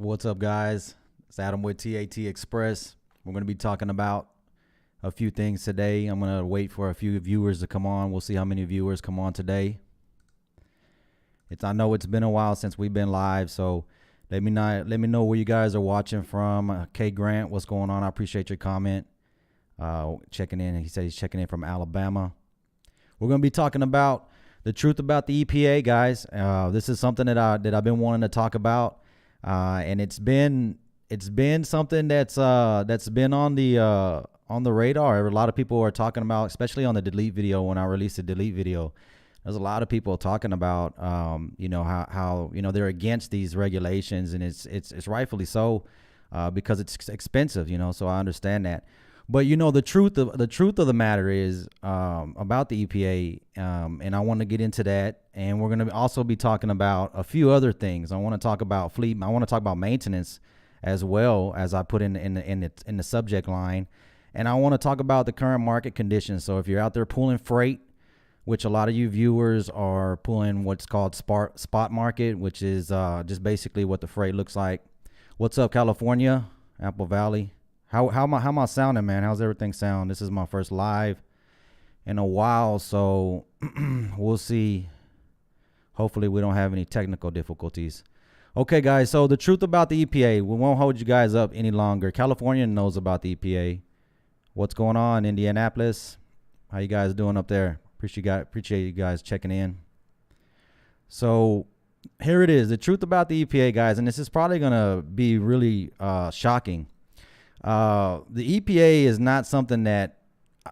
What's up, guys? It's Adam with TAT Express. We're going to be talking about a few things today. I'm going to wait for a few viewers to come on. We'll see how many viewers come on today. I know it's been a while since we've been live, so let me know where you guys are watching from. K Grant, what's going on? I appreciate your comment. Checking in. He said he's checking in from Alabama. We're going to be talking about the truth about the EPA, guys. This is something that I've been wanting to talk about. And it's been something that's been on the radar. A lot of people are talking about, especially on the delete video. When I released the delete video, there's a lot of people talking about how they're against these regulations, and it's rightfully so, because it's expensive, so I understand that. But the truth of the matter is about the EPA, and I want to get into that. And we're going to also be talking about a few other things. I want to talk about fleet. I want to talk about maintenance as well, as I put in the subject line. And I want to talk about the current market conditions. So if you're out there pulling freight, which a lot of you viewers are pulling what's called spot market, which is just basically what the freight looks like. What's up, California, Apple Valley? How am I sounding, man? How's everything sound? This is my first live in a while, so we'll see. Hopefully we don't have any technical difficulties. Okay, guys, so the truth about the EPA. We won't hold you guys up any longer. California knows about the EPA. What's going on, Indianapolis? How you guys doing up there? Appreciate you guys checking in. So here it is, the truth about the EPA, guys, and this is probably going to be really shocking. The EPA is not something that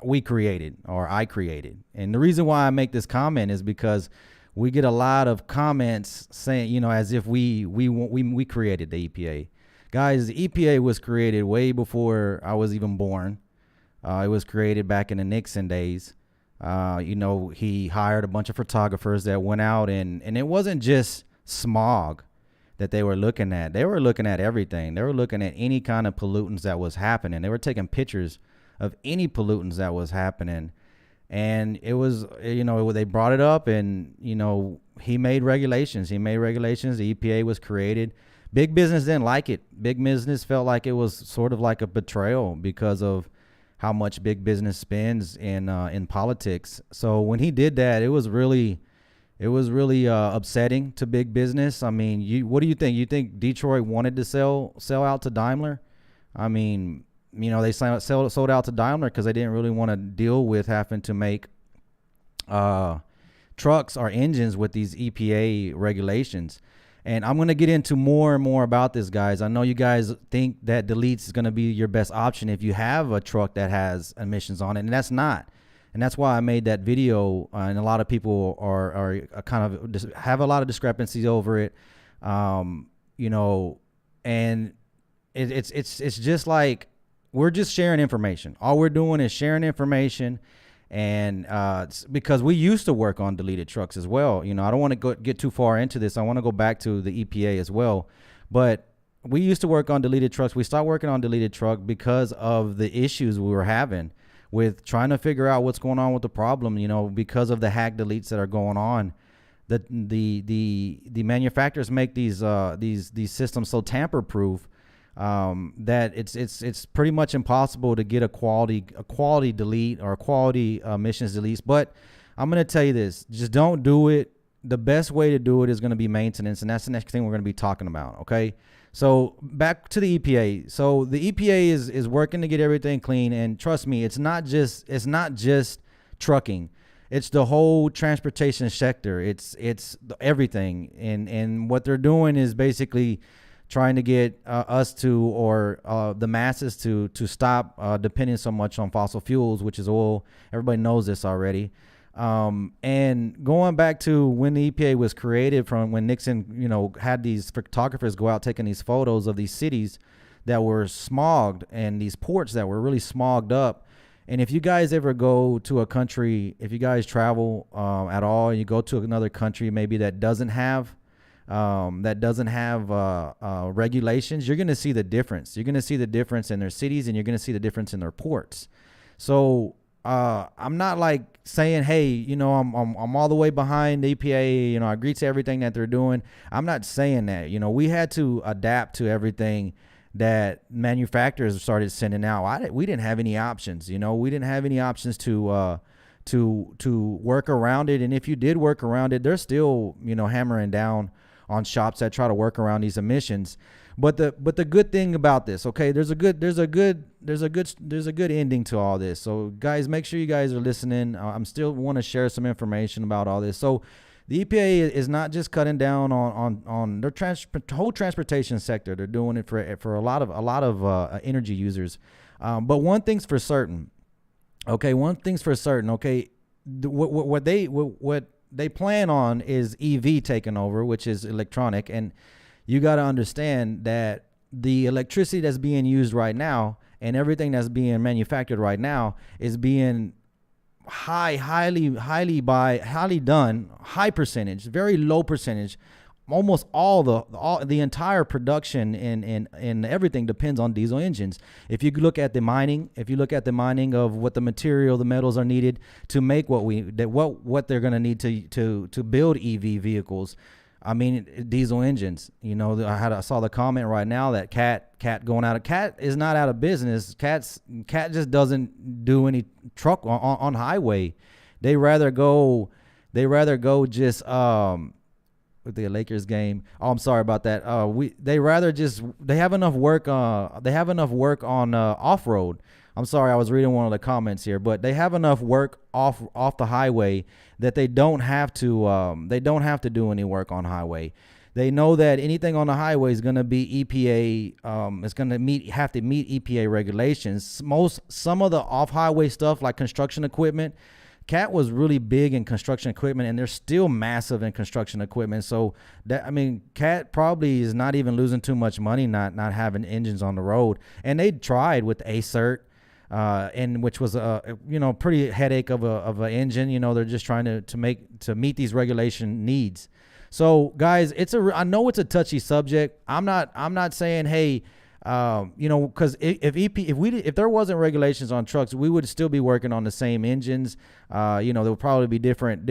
we created or I created. And the reason why I make this comment is because we get a lot of comments saying, as if we created the EPA. Guys, the EPA was created way before I was even born. It was created back in the Nixon days. He hired a bunch of photographers that went out and it wasn't just smog that they were looking at. They were looking at everything. They were looking at any kind of pollutants that was happening. They were taking pictures of any pollutants that was happening. And it was, they brought it up and, he made regulations. The EPA was created. Big business didn't like it. Big business felt like it was sort of like a betrayal because of how much big business spends in politics. So when he did that, it was really upsetting to big business. I mean, what do you think? You think Detroit wanted to sell out to Daimler? I mean, they sold out to Daimler because they didn't really want to deal with having to make trucks or engines with these EPA regulations. And I'm going to get into more and more about this, guys. I know you guys think that deletes is going to be your best option if you have a truck that has emissions on it, and that's not. And that's why I made that video, and a lot of people are kind of have a lot of discrepancies over it, and it's just like we're just sharing information. All we're doing is sharing information, and because we used to work on deleted trucks as well. I don't want to get too far into this. I want to go back to the EPA as well, but we used to work on deleted trucks. We stopped working on deleted truck because of the issues we were having with trying to figure out what's going on with the problem, because of the hack deletes that are going on. The manufacturers make these systems so tamper proof that it's pretty much impossible to get a quality delete or a quality emissions deletes. But I'm going to tell you this, just don't do it. The best way to do it is going to be maintenance, and that's the next thing we're going to be talking about. Okay. So back to the EPA. So the EPA is working to get everything clean, and trust me, it's not just trucking. It's the whole transportation sector. It's everything, and what they're doing is basically trying to get us to, or the masses to stop depending so much on fossil fuels, which is oil. Everybody knows this already. And going back to when the EPA was created, from when Nixon, had these photographers go out taking these photos of these cities that were smogged and these ports that were really smogged up. And if you guys ever go to a country, if you guys travel at all, you go to another country maybe that doesn't have regulations, you're going to see the difference. You're going to see the difference in their cities, and you're going to see the difference in their ports. So I'm not like saying, hey, I'm all the way behind the EPA. I agree to everything that they're doing. I'm not saying that. We had to adapt to everything that manufacturers started sending out. We didn't have any options. We didn't have any options to work around it. And if you did work around it, they're still hammering down on shops that try to work around these emissions. But the good thing about this, okay, there's a good ending to all this. So guys, make sure you guys are listening. I'm still want to share some information about all this. So the EPA is not just cutting down on their whole transportation sector. They're doing it for a lot of energy users. But one thing's for certain. Okay, what they plan on is EV taking over, which is electronic. And you got to understand that the electricity that's being used right now and everything that's being manufactured right now is being highly done, high percentage, very low percentage. Almost all the entire production and everything depends on diesel engines. If you look at the mining, of what the material, the metals are needed to make what they're going to need to build EV vehicles. I mean, diesel engines. I saw the comment right now that Cat going out of Cat is not out of business. Cat just doesn't do any truck on highway. They rather go just with the Lakers game. Oh, I'm sorry about that. They have enough work on off road. I'm sorry, I was reading one of the comments here, but they have enough work off the highway that they don't have to do any work on highway. They know that anything on the highway is going to be EPA. It's going to have to meet EPA regulations. Some of the off highway stuff like construction equipment. Cat was really big in construction equipment, and they're still massive in construction equipment. So Cat probably is not even losing too much money not having engines on the road. And they tried with ACERT. And which was a pretty headache of an engine. They're just trying to meet these regulation needs. So guys, I know it's a touchy subject. I'm not saying, hey, because if there wasn't regulations on trucks, we would still be working on the same engines. There will probably be different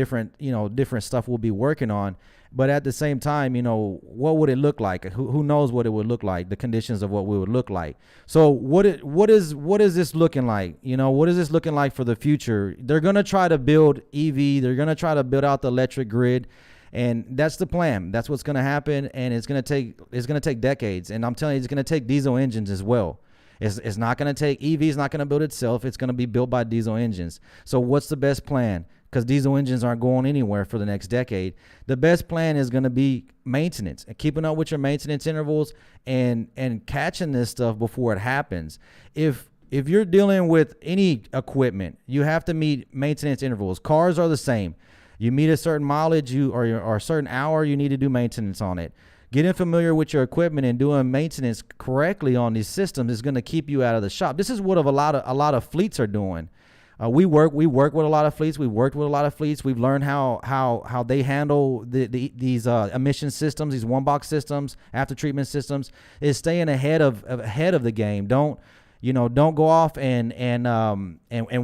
stuff we'll be working on. But at the same time, what would it look like? Who knows what it would look like? The conditions of what we would look like. So what is this looking like? What is this looking like for the future? They're gonna try to build EV. They're gonna try to build out the electric grid, and that's the plan. That's what's gonna happen, and it's gonna take decades. And I'm telling you, it's gonna take diesel engines as well. It's not gonna take EV. Is not gonna build itself. It's gonna be built by diesel engines. So what's the best plan? Because diesel engines aren't going anywhere for the next decade. The best plan is going to be maintenance and keeping up with your maintenance intervals and catching this stuff before it happens. If you're dealing with any equipment, you have to meet maintenance intervals. Cars are the same. You meet a certain mileage or a certain hour, you need to do maintenance on it. Getting familiar with your equipment and doing maintenance correctly on these systems is going to keep you out of the shop. This is what a lot of fleets are doing. We work with a lot of fleets. We've worked with a lot of fleets. We've learned how they handle these emission systems, these one box systems, after treatment systems. Is staying ahead of the game. Don't go off and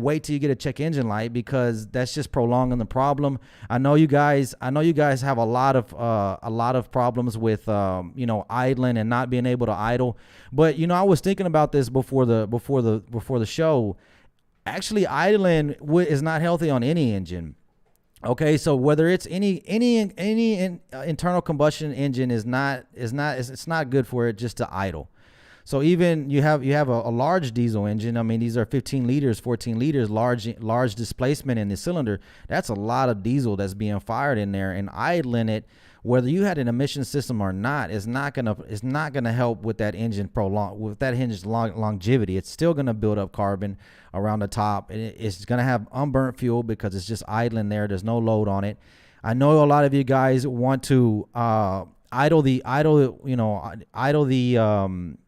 wait till you get a check engine light, because that's just prolonging the problem. I know you guys have a lot of problems with idling and not being able to idle. But I was thinking about this before the show. Actually, idling is not healthy on any engine. Okay, so whether it's any internal combustion engine it's not good for it just to idle. So even you have a large diesel engine. I mean, these are 15 liters, 14 liters, large displacement in the cylinder. That's a lot of diesel that's being fired in there, and idling it, whether you had an emission system or not, is not gonna help with that engine's longevity. It's still gonna build up carbon around the top, and it's gonna have unburnt fuel because it's just idling there. There's no load on it. I know a lot of you guys want to idle the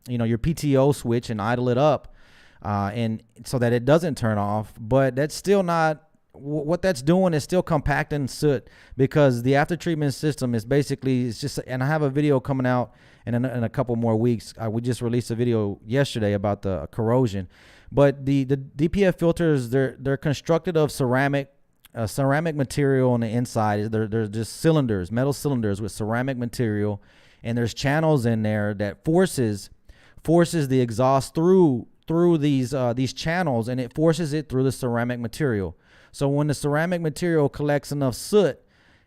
your PTO switch and idle it up, and so that it doesn't turn off. But that's still not what that's doing is still compacting soot, because the after treatment system is basically, it's just, and I have a video coming out in a couple more weeks. We just released a video yesterday about the corrosion, but the DPF filters, they're constructed of ceramic material on the inside. They're just cylinders, metal cylinders with ceramic material, and there's channels in there that forces the exhaust through these channels, and it forces it through the ceramic material. So when the ceramic material collects enough soot,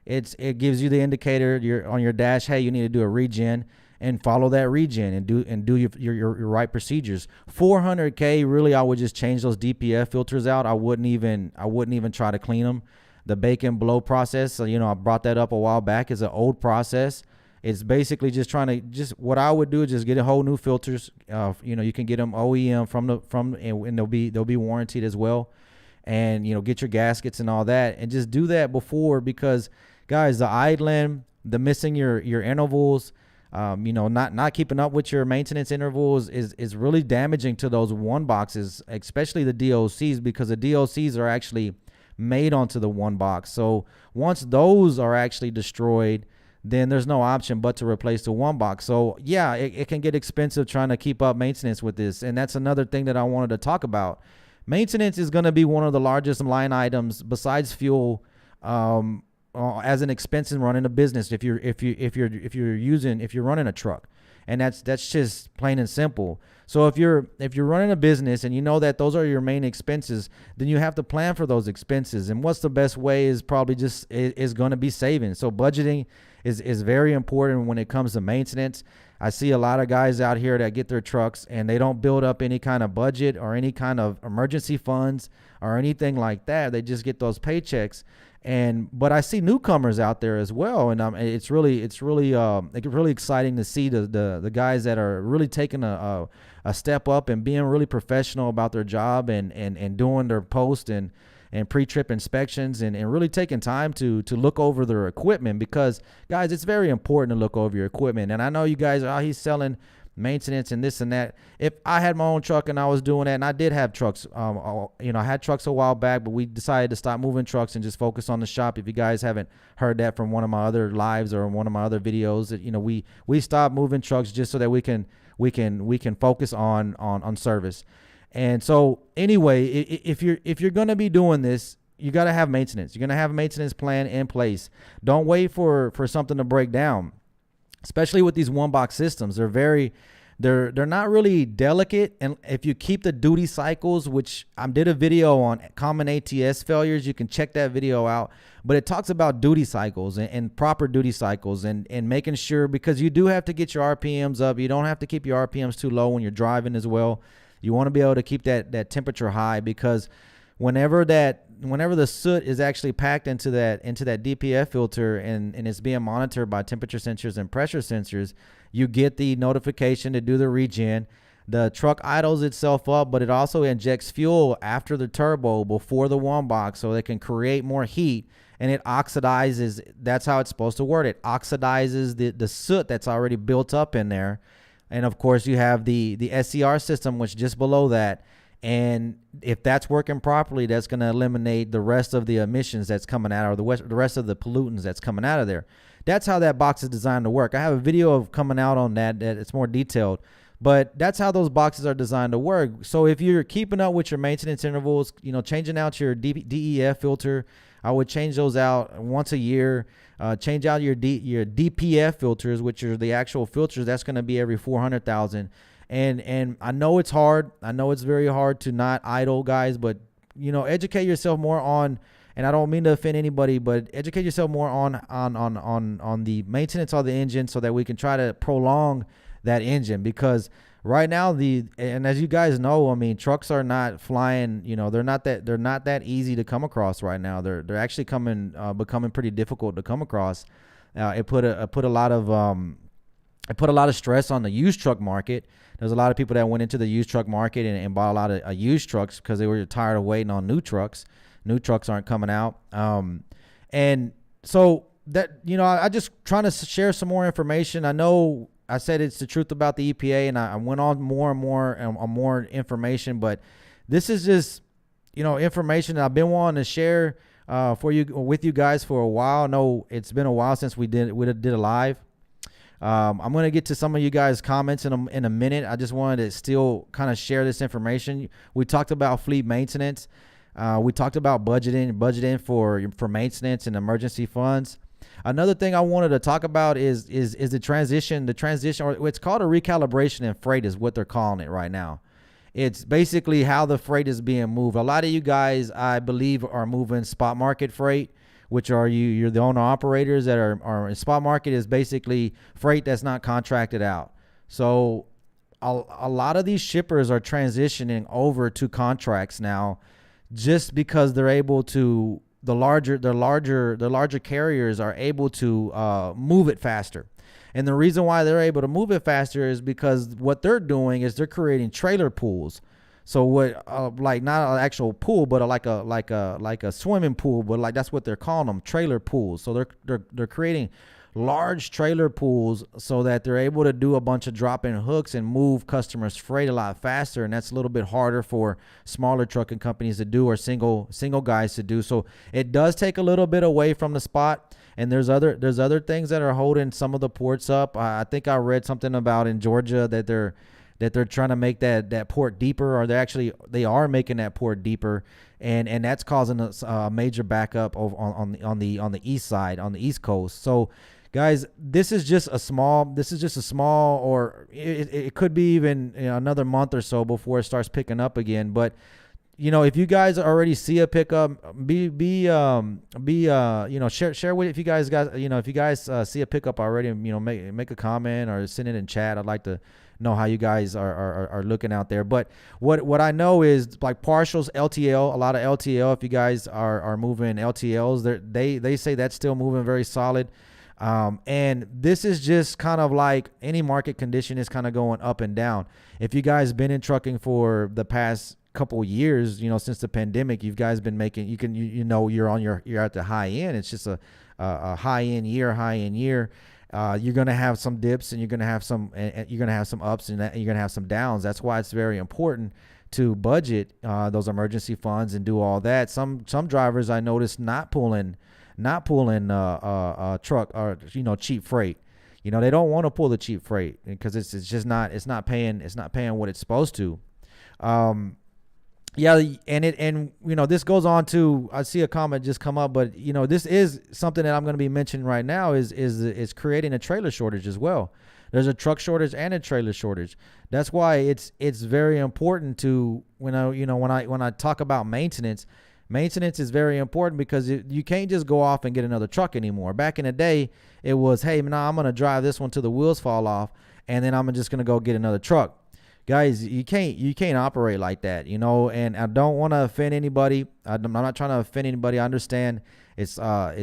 it gives you the indicator on your dash, hey, you need to do a regen, and follow that regen and do your right procedures. 400K, really, I would just change those DPF filters out. I wouldn't even try to clean them. The bake and blow process, so, I brought that up a while back, is an old process. It's basically just what I would do is just get a whole new filters. You can get them OEM and they'll be warranted as well. And, get your gaskets and all that, and just do that before, because guys, the idling, the missing your intervals, not keeping up with your maintenance intervals is really damaging to those one boxes, especially the DOCs, because the DOCs are actually made onto the one box. So once those are actually destroyed, then there's no option but to replace the one box. So yeah, it can get expensive trying to keep up maintenance with this. And that's another thing that I wanted to talk about. Maintenance is going to be one of the largest line items besides fuel, as an expense in running a business. If you're running a truck, and that's just plain and simple. So if you're running a business and you know that those are your main expenses, then you have to plan for those expenses. And what's the best way is probably is going to be saving. So budgeting is very important when it comes to maintenance. I see a lot of guys out here that get their trucks and they don't build up any kind of budget or any kind of emergency funds or anything like that. They just get those paychecks. But I see newcomers out there as well, and it's really exciting to see the guys that are really taking a step up and being really professional about their job and doing their post and pre-trip inspections and really taking time to look over their equipment, because guys, it's very important to look over your equipment. And I know you guys are, he's selling maintenance and this and that. If I had my own truck and I was doing that, and I did have trucks, I had trucks a while back, but we decided to stop moving trucks and just focus on the shop. If you guys haven't heard that from one of my other lives or one of my other videos, that we stopped moving trucks just so that we can focus on service. And so anyway, if you're going to be doing this, you got to have maintenance. You're going to have a maintenance plan in place. Don't wait for something to break down, especially with these one box systems. They're not really delicate. And if you keep the duty cycles, which I did a video on common ATS failures, you can check that video out. But it talks about duty cycles and proper duty cycles and making sure, because you do have to get your RPMs up. You don't have to keep your RPMs too low when you're driving as well. You want to be able to keep that temperature high, because whenever the soot is actually packed into that DPF filter and it's being monitored by temperature sensors and pressure sensors, you get the notification to do the regen. The truck idles itself up, but it also injects fuel after the turbo before the one box, so it can create more heat, and it oxidizes. That's how it's supposed to work. It oxidizes the soot that's already built up in there. And of course, you have the SCR system, which just below that. And if that's working properly, that's going to eliminate the rest of the emissions that's coming out, or the rest of the pollutants that's coming out of there. That's how that box is designed to work. I have a video of coming out on that it's more detailed, but that's how those boxes are designed to work. So if you're keeping up with your maintenance intervals, changing out your DEF filter, I would change those out once a year. Change out your DPF filters, which are the actual filters. That's going to be every 400,000. And I know it's hard. I know it's very hard to not idle, guys, but educate yourself more on, and I don't mean to offend anybody, but educate yourself more on the maintenance of the engine, so that we can try to prolong that engine. Because right now, and as you guys know, I mean, trucks are not flying. They're not that easy to come across right now. They're actually becoming pretty difficult to come across. It put a lot of stress on the used truck market. There's a lot of people that went into the used truck market and bought a lot of used trucks because they were tired of waiting on new trucks. New trucks aren't coming out. And so that, I just trying to share some more information. I know I said it's the truth about the EPA, and I went on more and more information, but this is just, information that I've been wanting to share with you guys for a while. I know it's been a while since we did a live. I'm going to get to some of you guys' comments in a minute. I just wanted to still kind of share this information. We talked about fleet maintenance. We talked about budgeting for maintenance and emergency funds. Another thing I wanted to talk about is the transition, or it's called a recalibration in freight is what they're calling it right now. It's basically how the freight is being moved. A lot of you guys, I believe, are moving spot market freight, which are you're the owner operators that are in spot market is basically freight that's not contracted out. So a lot of these shippers are transitioning over to contracts now, just because they're able to. The larger carriers are able to move it faster. And the reason why they're able to move it faster is because what they're doing is they're creating trailer pools. So what, like not an actual pool, but like a swimming pool, but like that's what they're calling them, trailer pools. So they're creating large trailer pools so that they're able to do a bunch of drop-in hooks and move customers' freight a lot faster. And that's a little bit harder for smaller trucking companies to do, or single guys to do. So it does take a little bit away from the spot. And there's other things that are holding some of the ports up. I think I read something about in Georgia that they're trying to make that port deeper, or they are making that port deeper, and that's causing a major backup on the east side, on the East Coast. So guys, this is just a small, or it could be even another month or so before it starts picking up again. But if you guys already see a pickup, share with, if you guys see a pickup already, make a comment or send it in chat. I'd like to know how you guys are looking out there. But what I know is like partials, LTL, a lot of LTL. If you guys are moving LTLs, they say that's still moving very solid. And this is just kind of like any market condition is kind of going up and down. If you guys been in trucking for the past couple of years, since the pandemic, you guys been making, you're at the high end. It's just a high end year. You're going to have some dips, and you're going to have some ups, and you're going to have some downs. That's why it's very important to budget those emergency funds and do all that. Some drivers I noticed not pulling truck or cheap freight. They don't want to pull the cheap freight because it's not paying what it's supposed to. This goes on to, I see a comment just come up, but this is something that I'm going to be mentioning right now is creating a trailer shortage as well. There's a truck shortage and a trailer shortage. That's why it's very important to, when I talk about maintenance is very important, because you can't just go off and get another truck anymore. Back in the day, it was, hey, I'm going to drive this one till the wheels fall off, and then I'm just going to go get another truck. Guys, you can't operate like that, and I don't want to offend anybody. I'm not trying to offend anybody. I understand it's not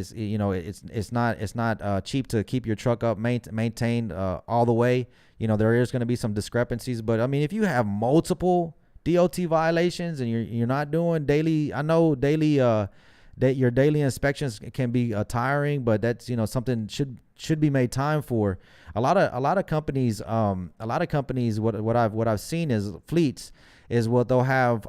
cheap to keep your truck up maintained all the way. There is going to be some discrepancies, but I mean, if you have multiple DOT violations and you're not doing daily, I know daily that your daily inspections can be tiring, but that's something should be made time for. A lot of companies, what I've seen is fleets is what they'll have,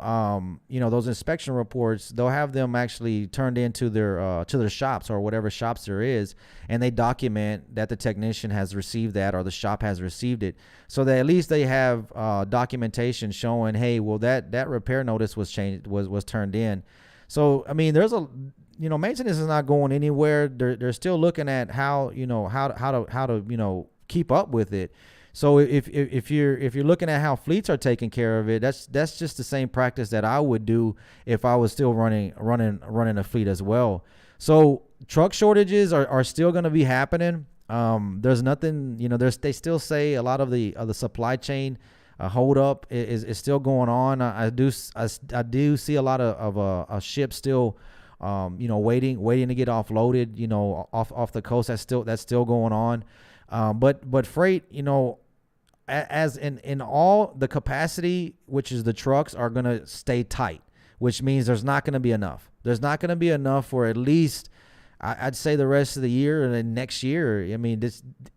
those inspection reports, they'll have them actually turned into their shops or whatever shops there is, and they document that the technician has received that or the shop has received it, so that at least they have documentation showing, hey, well that repair notice was turned in. So I mean, there's maintenance is not going anywhere. They're still looking at how to keep up with it. So if you're looking at how fleets are taking care of it, that's just the same practice that I would do if I was still running a fleet as well. So truck shortages are still going to be happening. There's nothing, they still say a lot of the supply chain hold up is still going on. I do see a lot of ships still waiting to get offloaded, off the coast. That's still going on. But freight, as in all the capacity, which is the trucks, are going to stay tight, which means there's not going to be enough. There's not going to be enough for at least, I'd say, the rest of the year and then next year. I mean,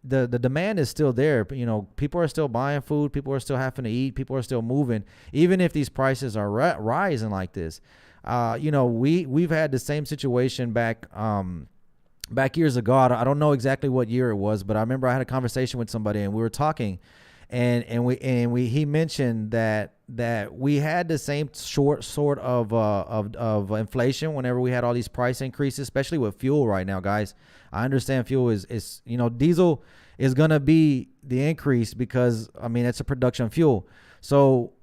the demand is still there. People are still buying food. People are still having to eat. People are still moving, even if these prices are rising like this. we've had the same situation back years ago. I don't know exactly what year it was, but I remember I had a conversation with somebody and we were talking, and he mentioned that we had the same sort of inflation whenever we had all these price increases, especially with fuel right now, guys. I understand fuel is diesel is going to be the increase because it's a production fuel. So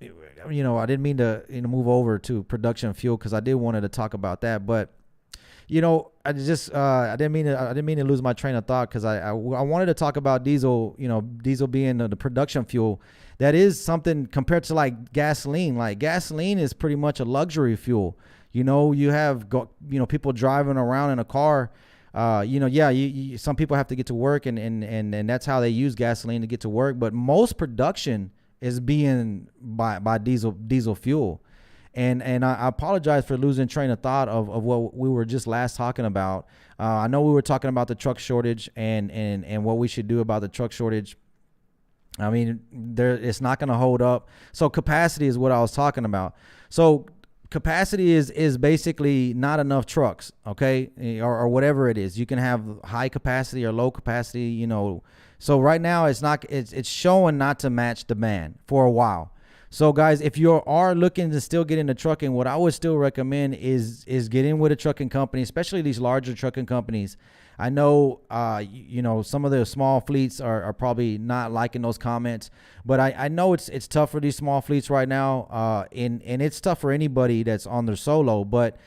I didn't mean to move over to production fuel because I did wanted to talk about that, but I didn't mean to lose my train of thought because I wanted to talk about diesel. Diesel being the production fuel. That is something compared to like gasoline. Like gasoline is pretty much a luxury fuel. You have people driving around in a car. Some people have to get to work and that's how they use gasoline to get to work. But most production is being by diesel fuel. And I apologize for losing train of thought of what we were just last talking about. I know we were talking about the truck shortage and what we should do about the truck shortage. It's not going to hold up. So capacity is what I was talking about. So capacity is basically not enough trucks, okay, or whatever it is. You can have high capacity or low capacity, So right now it's showing not to match demand for a while. So guys, if you are looking to still get into trucking, what I would still recommend is get in with a trucking company, especially these larger trucking companies. I know, some of the small fleets are probably not liking those comments, but I know it's tough for these small fleets right now. And it's tough for anybody that's on their solo, but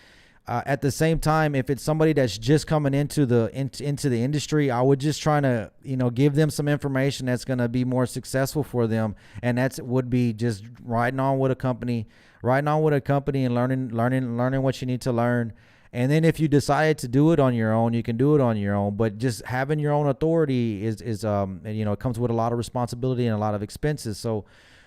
at the same time, if it's somebody that's just coming into the industry, I would just try to give them some information that's going to be more successful for them, and would be just riding on with a company and learning what you need to learn. And then if you decide to do it on your own, you can do it on your own. But just having your own authority is it comes with a lot of responsibility and a lot of expenses. So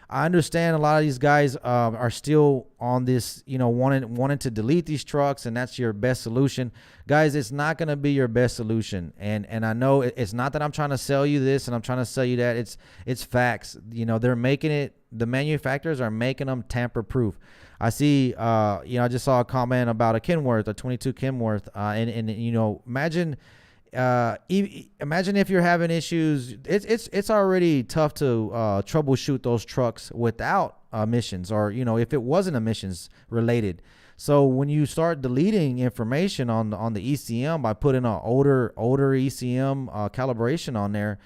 I understand a lot of these guys are still on this, wanting to delete these trucks, and that's your best solution. Guys, it's not going to be your best solution. And I know it's not that I'm trying to sell you this and I'm trying to sell you that. It's facts. They're making it, the manufacturers are making them tamper proof. I see, I just saw a comment about a Kenworth, a 22 Kenworth, and imagine if you're having issues. It's already tough to troubleshoot those trucks without emissions, or if it wasn't emissions related. So when you start deleting information on the ECM by putting an older ECM calibration on there,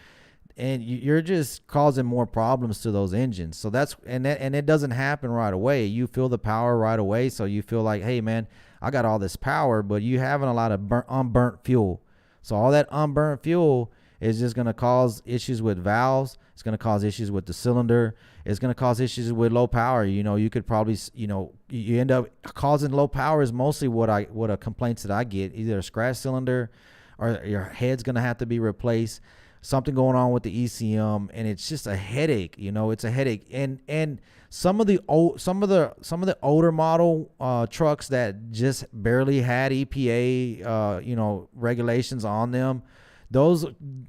and you're just causing more problems to those engines. So and it doesn't happen right away. You feel the power right away, so you feel like, hey man, I got all this power, but you having a lot of unburnt fuel. So all that unburnt fuel is just going to cause issues with valves. It's going to cause issues with the cylinder. It's going to cause issues with low power. You could probably, you end up causing low power is mostly what a complaints that I get. Either a scratch cylinder or your head's going to have to be replaced. Something going on with the ECM, and it's just a headache. It's a headache. And some of the older model trucks that just barely had EPA regulations on them,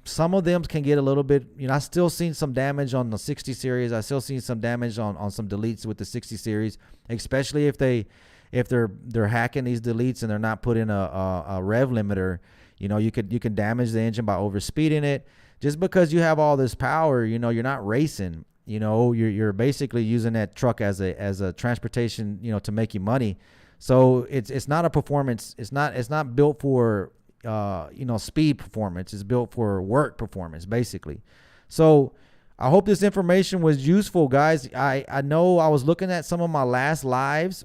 some of them can get a little bit. I still seen some damage on the 60 series. I still seen some damage on some deletes with the 60 series, especially if they're hacking these deletes and they're not putting a rev limiter. You can damage the engine by overspeeding it. Just because you have all this power, you're not racing. You're basically using that truck as a transportation, to make you money. So it's not a performance. It's not built for speed performance. It's built for work performance, basically. So I hope this information was useful, guys. I know I was looking at some of my last lives,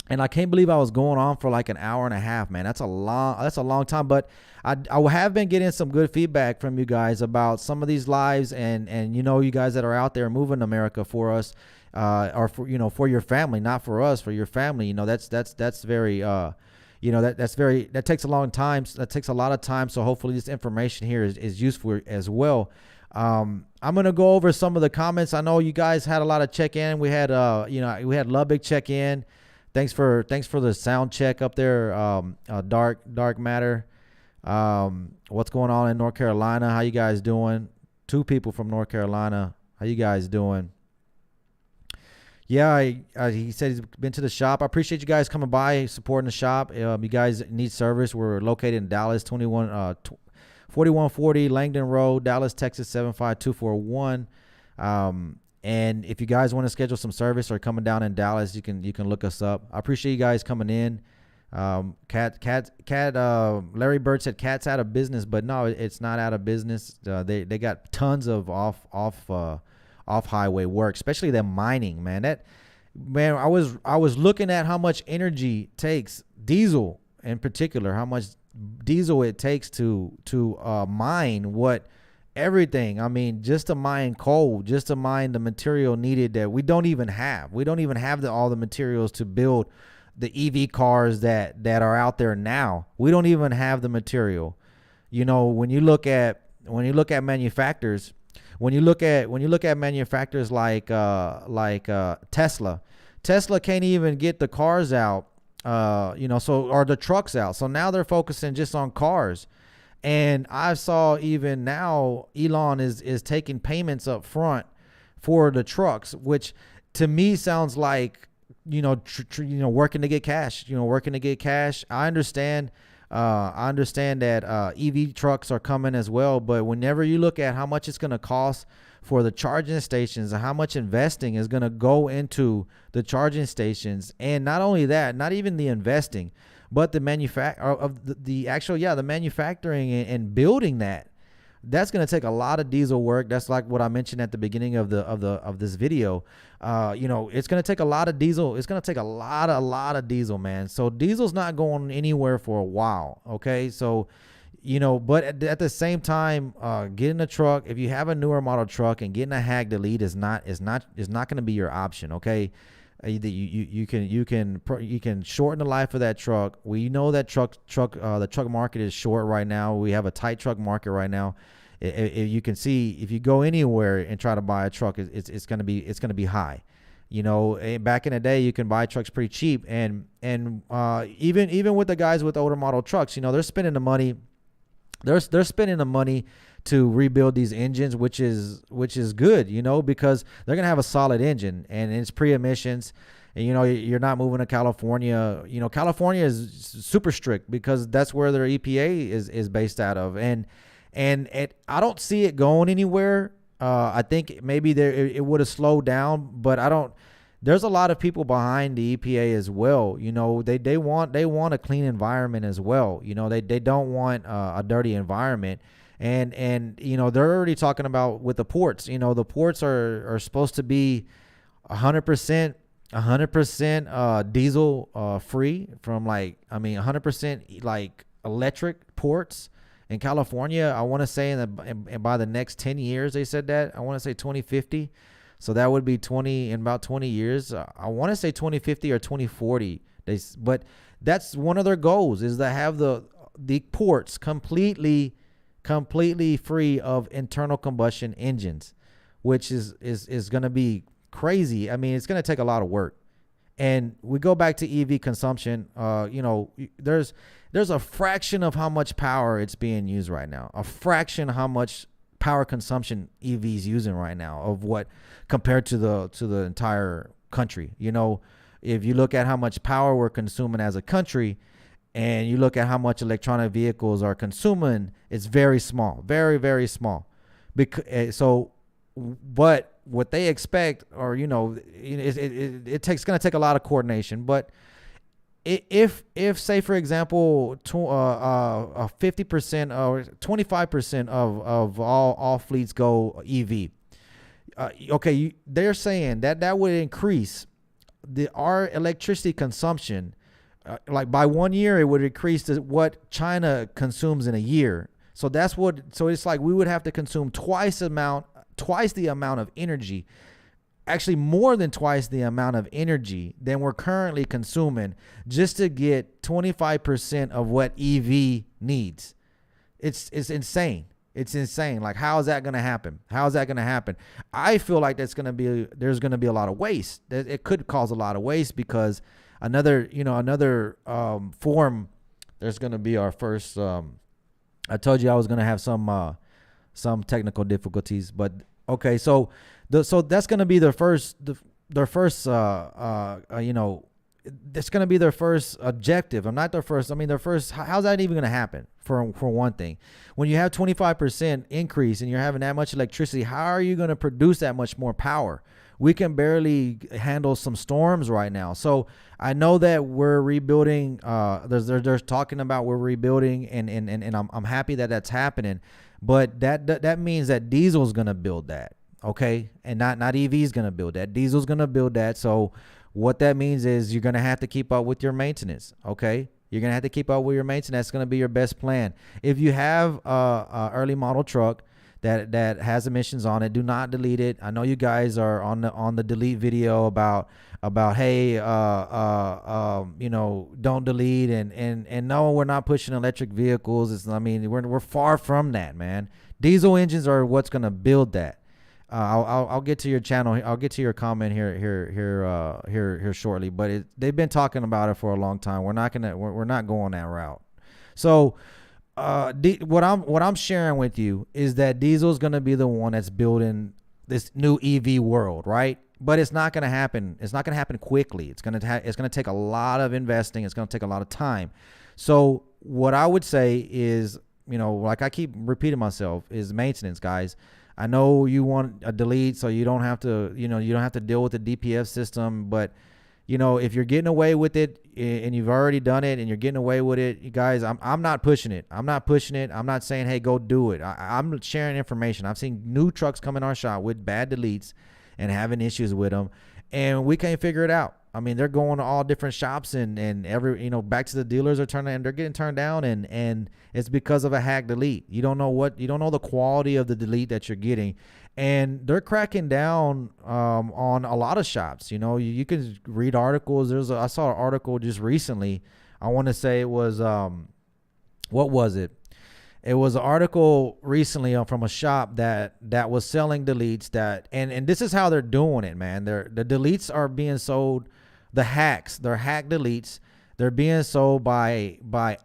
and I can't believe I was going on for like an hour and a half, man. That's a long time. But I have been getting some good feedback from you guys about some of these lives, and you guys that are out there moving America for us, or for your family, not for us, for your family. That's very that takes a long time. That takes a lot of time. So hopefully this information here is useful as well. I'm gonna go over some of the comments. I know you guys had a lot of check in. We had we had Lubbock check in. Thanks for the sound check up there. Dark Matter. What's going on in North Carolina? How you guys doing? 2 people from North Carolina. How you guys doing? Yeah, he said he's been to the shop. I appreciate you guys coming by, supporting the shop. You guys need service. We're located in Dallas, 4140 Langdon Road, Dallas, Texas, 75241. And if you guys want to schedule some service or coming down in Dallas, you can look us up. I appreciate you guys coming in. Larry Bird said Cat's out of business, but no, it's not out of business. They got tons of off highway work, especially the mining, man. I was looking at how much energy takes, diesel in particular, how much diesel it takes to mine everything. I mean, just to mine coal, just to mine the material needed that we don't even have. We don't even have all the materials to build the EV cars that are out there now. We don't even have the material. You know, when you look at manufacturers, when you look at manufacturers like Tesla can't even get the cars out, or the trucks out. So now they're focusing just on cars. And I saw even now Elon is taking payments up front for the trucks, which to me sounds like, working to get cash, I understand that EV trucks are coming as well. But whenever you look at how much it's going to cost for the charging stations and how much investing is going to go into the charging stations, and not only that, not even the investing, but the the manufacturing and building that's going to take a lot of diesel work. That's like what I mentioned at the beginning of this video. It's going to take a lot of diesel. It's going to take a lot of diesel, man. So diesel's not going anywhere for a while. Okay. So, but at the same time, getting a truck, if you have a newer model truck, and getting a Hag Delete is not going to be your option. Okay. You can shorten the life of that truck. We know that the truck market is short right now. We have a tight truck market right now. You can see, if you go anywhere and try to buy a truck, it's going to be high. Back in the day, you can buy trucks pretty cheap, and even with the guys with older model trucks, they're spending the money. They're spending the money to rebuild these engines, which is good, because they're going to have a solid engine, and it's pre-emissions. And, you're not moving to California. California is super strict because that's where their EPA is based out of. And I don't see it going anywhere. I think maybe it would have slowed down, but there's a lot of people behind the EPA as well. They want a clean environment as well. They don't want a dirty environment. And they're already talking about with the ports. The ports are supposed to be 100% diesel free from 100% like electric ports in California. I want to say and by the next 10 years, they said that. I want to say 2050. So that would be in about 20 years. I want to say 2050 or 2040. But that's one of their goals, is to have the ports completely free of internal combustion engines, which is going to be crazy. I mean, it's going to take a lot of work. And we go back to EV consumption. There's a fraction of how much power it's being used right now. A fraction how much power consumption EVs using right now of what compared to the entire country. If you look at how much power we're consuming as a country, and you look at how much electronic vehicles are consuming, it's very small, very, very small. But what they expect, or it's going to take a lot of coordination. But if say for example, 50% or 25% of all fleets go EV, they're saying that would increase our electricity consumption. Like by 1 year, it would increase to what China consumes in a year. So so it's like we would have to consume twice the amount of energy, actually more than twice the amount of energy than we're currently consuming, just to get 25% of what EV needs. It's insane. It's insane. Like, how is that going to happen? I feel like there's going to be a lot of waste. It could cause a lot of waste because another form. There's going to be our first. I told you I was going to have some technical difficulties, but okay. So that's going to be the first you know, it's going to be their first objective. Or not their first. I mean, their first. How's that even going to happen? For one thing, when you have 25% increase and you're having that much electricity, how are you going to produce that much more power? We can barely handle some storms right now. So I know that we're rebuilding. There's talking about we're rebuilding, and I'm happy that that's happening. But that means that diesel's going to build that. Okay, and not EV's going to build that. Diesel's going to build that. So what that means is you're going to have to keep up with your maintenance. Okay, you're going to have to keep up with your maintenance. That's going to be your best plan. If you have a early model truck that has emissions on it, do not delete it. I know you guys are on the delete video about hey, you know, don't delete, and no, we're not pushing electric vehicles. I mean, we're far from that, man. Diesel engines are what's going to build that. I'll get to your channel. I'll get to your comment here shortly. But they've been talking about it for a long time. We're not going that route. So, what I'm sharing with you is that diesel is going to be the one that's building this new EV world, right? But it's not going to happen. It's not going to happen quickly. It's going to take a lot of investing. It's going to take a lot of time. So what I would say is, you know, like I keep repeating myself, is maintenance, guys. I know you want a delete so you don't have to, you know, you don't have to deal with the DPF system. But, you know, if you're getting away with it and you've already done it and you're getting away with it, you guys, I'm not pushing it. I'm not pushing it. I'm not saying, hey, go do it. I'm sharing information. I've seen new trucks come in our shop with bad deletes and having issues with them, and we can't figure it out. I mean, they're going to all different shops and every, you know, back to the dealers they're getting turned down, and it's because of a hack delete. You don't know the quality of the delete that you're getting, and they're cracking down on a lot of shops. You know, you can read articles. I saw an article just recently. I want to say it was what was it? It was an article recently from a shop that was selling deletes and this is how they're doing it, man. The deletes are being sold. They're hack deletes. They're being sold by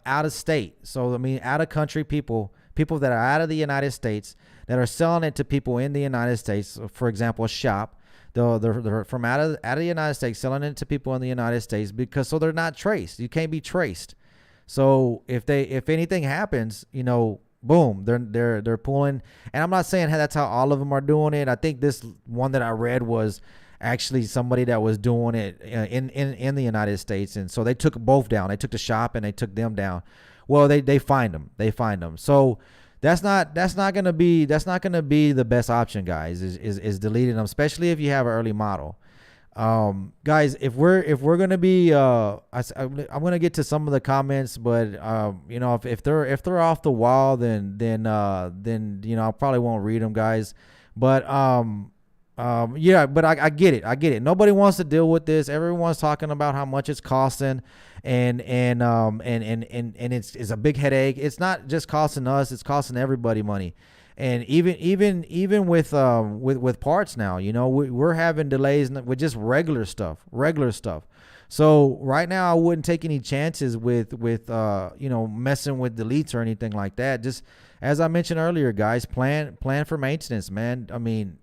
out of state. So I mean, out of country people that are out of the United States that are selling it to people in the United States. For example, a shop, they're from out of the United States selling it to people in the United States so they're not traced. You can't be traced. So if anything happens, you know, boom, they're pulling. And I'm not saying that's how all of them are doing it. I think this one that I read was actually somebody that was doing it in the United States, and so they took both down. They took the shop and they took them down. Well, they find them. So that's not gonna be the best option, guys. Is deleting them, especially if you have an early model. Guys, if we're gonna be I'm gonna get to some of the comments, but you know, if they're off the wall, then you know, I probably won't read them, guys. But yeah, but I get it. Nobody wants to deal with this. Everyone's talking about how much it's costing, and it's a big headache. It's not just costing us; it's costing everybody money. And even with parts now, you know, we're having delays with just regular stuff. So right now, I wouldn't take any chances with you know, messing with deletes or anything like that. Just as I mentioned earlier, guys, plan for maintenance, man. I mean,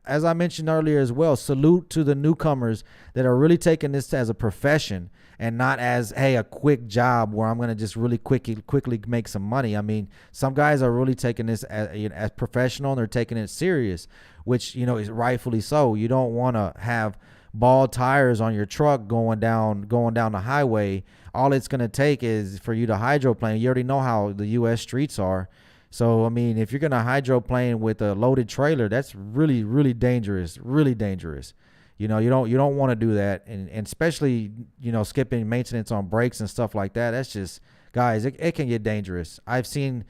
as I mentioned earlier as well, salute to the newcomers that are really taking this as a profession and not as, hey, a quick job where I'm going to just really quickly make some money. I mean, some guys are really taking this as professional, and they're taking it serious, which, you know, is rightfully so. You don't want to have bald tires on your truck going down the highway. All it's going to take is for you to hydroplane. You already know how the U.S. streets are. So, I mean, if you're going to hydroplane with a loaded trailer, that's really, really dangerous, You know, you don't want to do that. And especially, you know, skipping maintenance on brakes and stuff like that. That's just, guys, it can get dangerous. I've seen,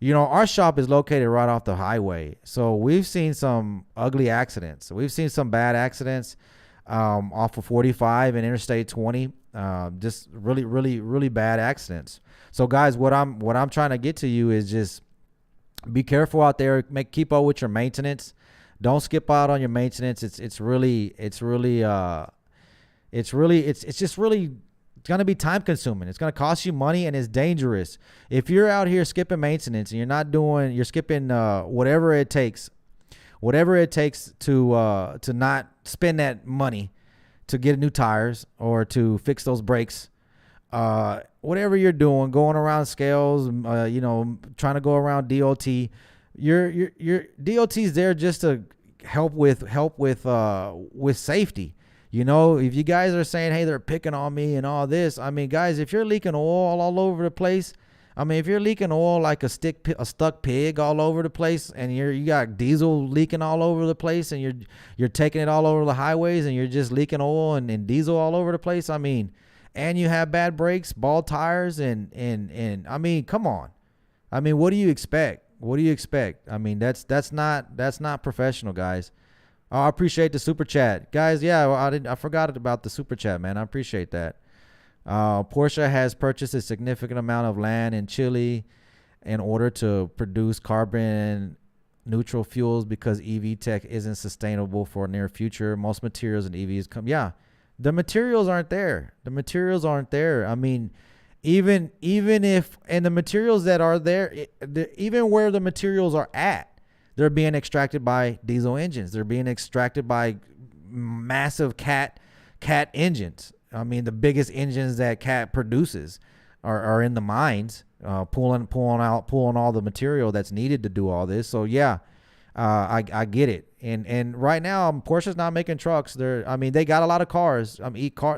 you know, our shop is located right off the highway. So we've seen some ugly accidents. We've seen some bad accidents off of 45 and Interstate 20. Just really, really, really bad accidents. So, guys, what I'm trying to get to you is just be careful out there. Keep up with your maintenance. Don't skip out on your maintenance. It's just really going to be time consuming. It's going to cost you money, and it's dangerous. If you're out here skipping maintenance and you're skipping whatever it takes, whatever it takes to not spend that money to get new tires or to fix those brakes. Whatever you're doing, going around scales, trying to go around DOT, your DOT's there just to help with safety. If you guys are saying, hey, they're picking on me and all this, I mean, guys, if you're leaking oil all over the place, I mean, if you're leaking oil like a stuck pig all over the place, and you got diesel leaking all over the place, and you're taking it all over the highways, and you're just leaking oil and diesel all over the place, I mean, and you have bad brakes, bald tires, and I mean, come on. I mean, what do you expect? What do you expect? I mean, that's not professional, guys. Oh, I appreciate the super chat, guys. Yeah, I forgot about the super chat, man. I appreciate that. Porsche has purchased a significant amount of land in Chile in order to produce carbon neutral fuels because EV tech isn't sustainable for near future. Most materials in EVs come. Yeah, the materials aren't there. I mean, even if, and the materials that are there, even where the materials are at, they're being extracted by diesel engines. They're being extracted by massive cat engines. I mean, the biggest engines that Cat produces are in the mines, pulling all the material that's needed to do all this. So yeah, I get it. And right now, Porsche's not making trucks. They got a lot of cars.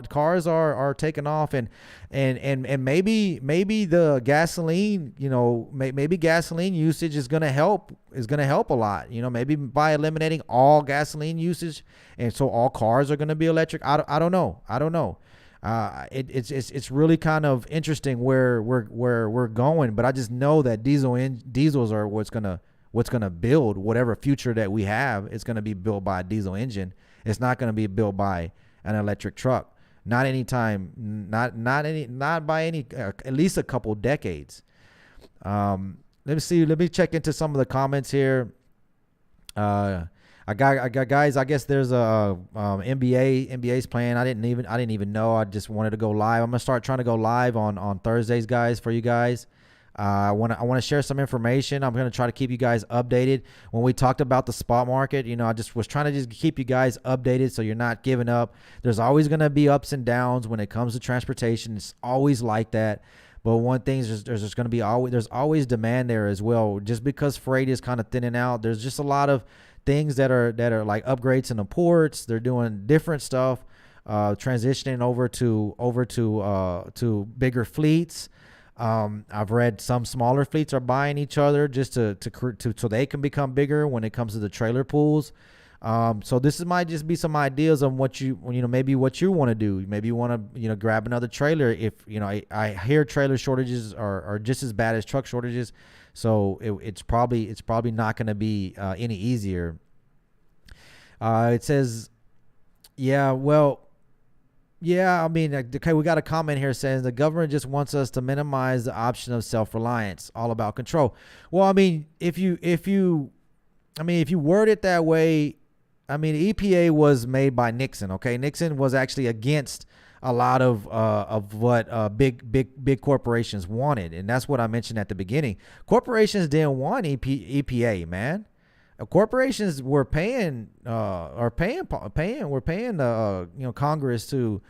Cars are taking off, and maybe the gasoline, maybe gasoline usage is gonna help a lot. Maybe by eliminating all gasoline usage, and so all cars are gonna be electric. I don't know. It's really kind of interesting where we're going, but I just know that diesels are what's gonna build whatever future that we have. It's gonna be built by a diesel engine. It's not gonna be built by an electric truck. Not anytime. Not by any at least a couple decades. Let me see. Let me check into some of the comments here. I got guys. I guess there's a NBA's playing. I didn't even know. I just wanted to go live. I'm gonna start trying to go live on Thursdays, guys, for you guys. I want to share some information. I'm going to try to keep you guys updated. When we talked about the spot market, I just was trying to just keep you guys updated so you're not giving up. There's always going to be ups and downs when it comes to transportation. It's always like that. But one thing is there's going to be there's always demand there as well. Just because freight is kind of thinning out, there's just a lot of things that are like upgrades in the ports. They're doing different stuff, transitioning over to bigger fleets. I've read some smaller fleets are buying each other just to so they can become bigger when it comes to the trailer pools. So this might just be some ideas on what maybe what you want to do. Maybe you want to grab another trailer. If I hear trailer shortages are just as bad as truck shortages, so it's probably not going to be any easier. It says, yeah, well. Yeah, I mean, okay, we got a comment here saying the government just wants us to minimize the option of self-reliance, all about control. Well, I mean, if you word it that way, I mean, EPA was made by Nixon. Okay, Nixon was actually against a lot of what big corporations wanted, and that's what I mentioned at the beginning. Corporations didn't want EPA, man. Corporations were paying Congress to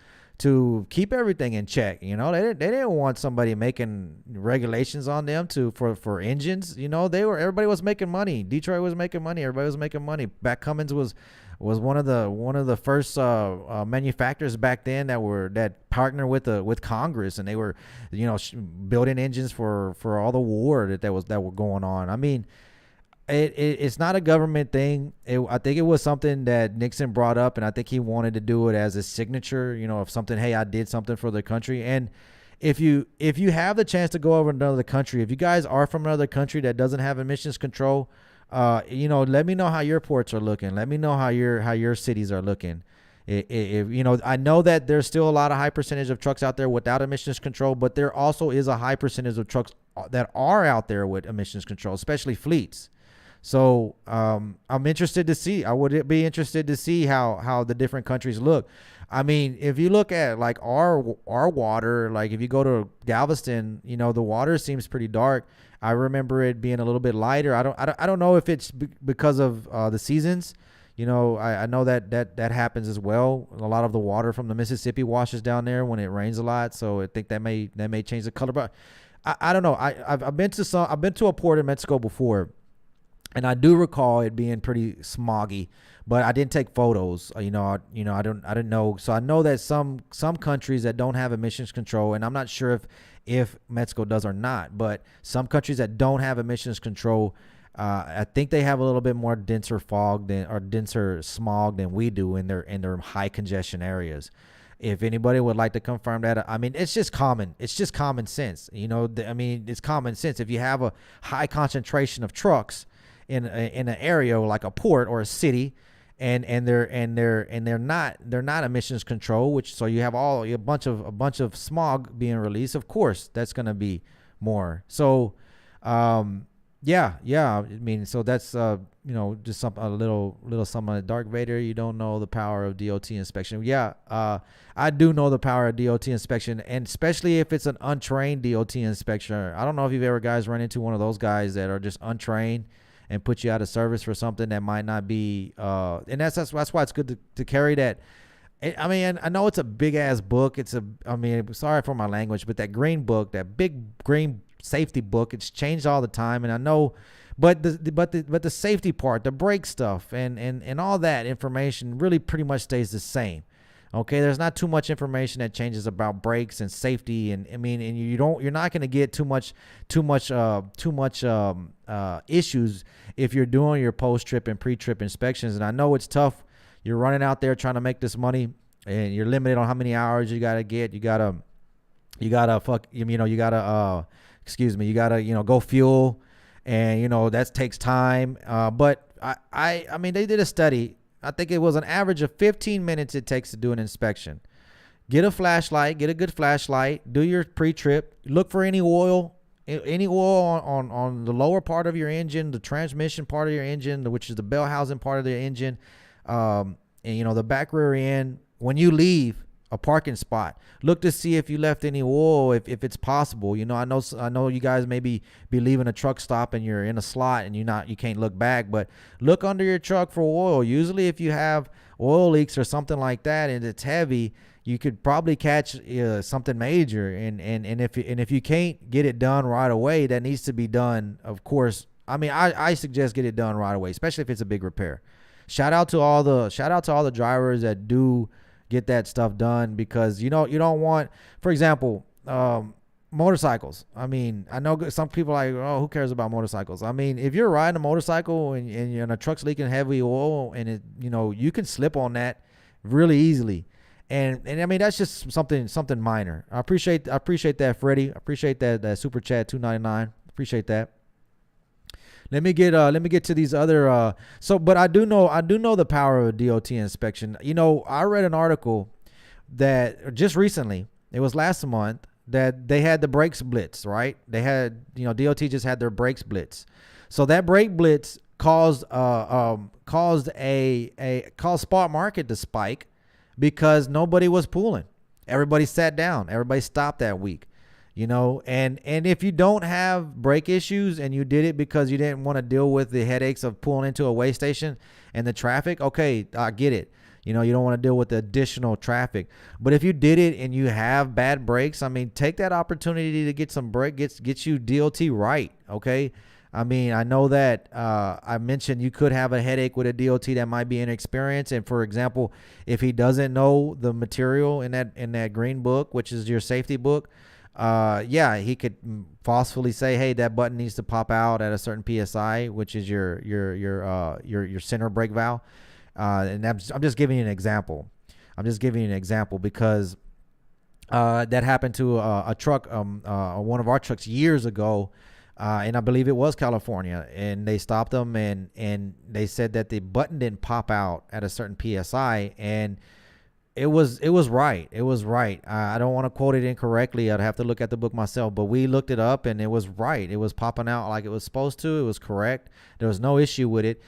keep everything in check. They didn't want somebody making regulations on them for engines. Everybody was making money. Detroit was making money. Everybody was making money. Back Cummins was one of the first manufacturers back then that partnered with Congress, and they were building engines for all the war that were going on. I mean, it's not a government thing. I think it was something that Nixon brought up, and I think he wanted to do it as a signature, of something. Hey, I did something for the country. And if you have the chance to go over to another country, if you guys are from another country that doesn't have emissions control, let me know how your ports are looking. Let me know how your cities are looking. I know that there's still a lot of high percentage of trucks out there without emissions control, but there also is a high percentage of trucks that are out there with emissions control, especially fleets. So I'm interested to see. I would be interested to see how the different countries look. I mean, if you look at like our water, like if you go to Galveston, the water seems pretty dark. I remember it being a little bit lighter. I don't know if it's because of the seasons. You know, I know that happens as well. A lot of the water from the Mississippi washes down there when it rains a lot, so I think that may change the color. But I don't know. I've been to a port in Mexico before, and I do recall it being pretty smoggy, but I didn't take photos. I didn't know. So I know that some countries that don't have emissions control, and I'm not sure if Mexico does or not, but some countries that don't have emissions control, I think they have a little bit more denser denser smog than we do in their high congestion areas. If anybody would like to confirm that, I mean, it's just common sense. It's common sense. If you have a high concentration of trucks in an area like a port or a city, and they're not emissions control, which, so you have a bunch of smog being released, of course that's going to be more. So yeah, I mean, so that's just a little something on Dark Vader. You don't know the power of DOT inspection. Yeah, I do know the power of DOT inspection, and especially if it's an untrained DOT inspector. I don't know if you've ever guys run into one of those guys that are just untrained and put you out of service for something that might not be, and that's why it's good to carry that. I mean, I know it's a big ass book. Sorry for my language, but that green book, that big green safety book, it's changed all the time. And I know, but the safety part, the brake stuff, and all that information really pretty much stays the same. Okay, there's not too much information that changes about brakes and safety, and you're not going to get too much issues if you're doing your post-trip and pre-trip inspections. And I know it's tough. You're running out there trying to make this money, and you're limited on how many hours you gotta get. You gotta go fuel, and that takes time. But I mean, they did a study. I think it was an average of 15 minutes it takes to do an inspection. Get a flashlight, get a good flashlight, do your pre-trip, look for any oil on the lower part of your engine, the transmission part of your engine, which is the bell housing part of the engine, and the back rear end. When you leave a parking spot, look to see if you left any oil, if it's possible. I know you guys may be leaving a truck stop and you're in a slot and you can't look back, but look under your truck for oil. Usually if you have oil leaks or something like that and it's heavy, you could probably catch something major. And if you can't get it done right away, that needs to be done, of course. I mean, I suggest get it done right away, especially if it's a big repair. Shout out to all the drivers that do get that stuff done, because you don't want, for example, motorcycles. I mean, I know some people are like, oh, who cares about motorcycles? I mean, if you're riding a motorcycle and a truck's leaking heavy oil, and you can slip on that really easily. And I mean, that's just something minor. I appreciate that, Freddie. I appreciate that super chat, $2.99. Appreciate that. Let me get to these other. But I do know the power of a DOT inspection. I read an article that just recently, it was last month, that they had the brakes blitz, right? They had, DOT just had their brakes blitz. So that brake blitz caused spot market to spike because nobody was pulling. Everybody sat down. Everybody stopped that week. And if you don't have brake issues and you did it because you didn't want to deal with the headaches of pulling into a weigh station and the traffic, okay, I get it. You don't want to deal with the additional traffic. But if you did it and you have bad brakes, I mean, take that opportunity to get some get you DOT right, okay? I mean, I know that I mentioned you could have a headache with a DOT that might be inexperienced. And for example, if he doesn't know the material in that green book, which is your safety book, he could forcefully say, hey, that button needs to pop out at a certain PSI, which is your center brake valve. And I'm just giving you an example. Because that happened to a truck, one of our trucks years ago, and I believe it was California, and they stopped them and they said that the button didn't pop out at a certain PSI, and it was right. It was right. I don't want to quote it incorrectly. I'd have to look at the book myself, but we looked it up and it was right. It was popping out like it was supposed to. It was correct. There was no issue with it.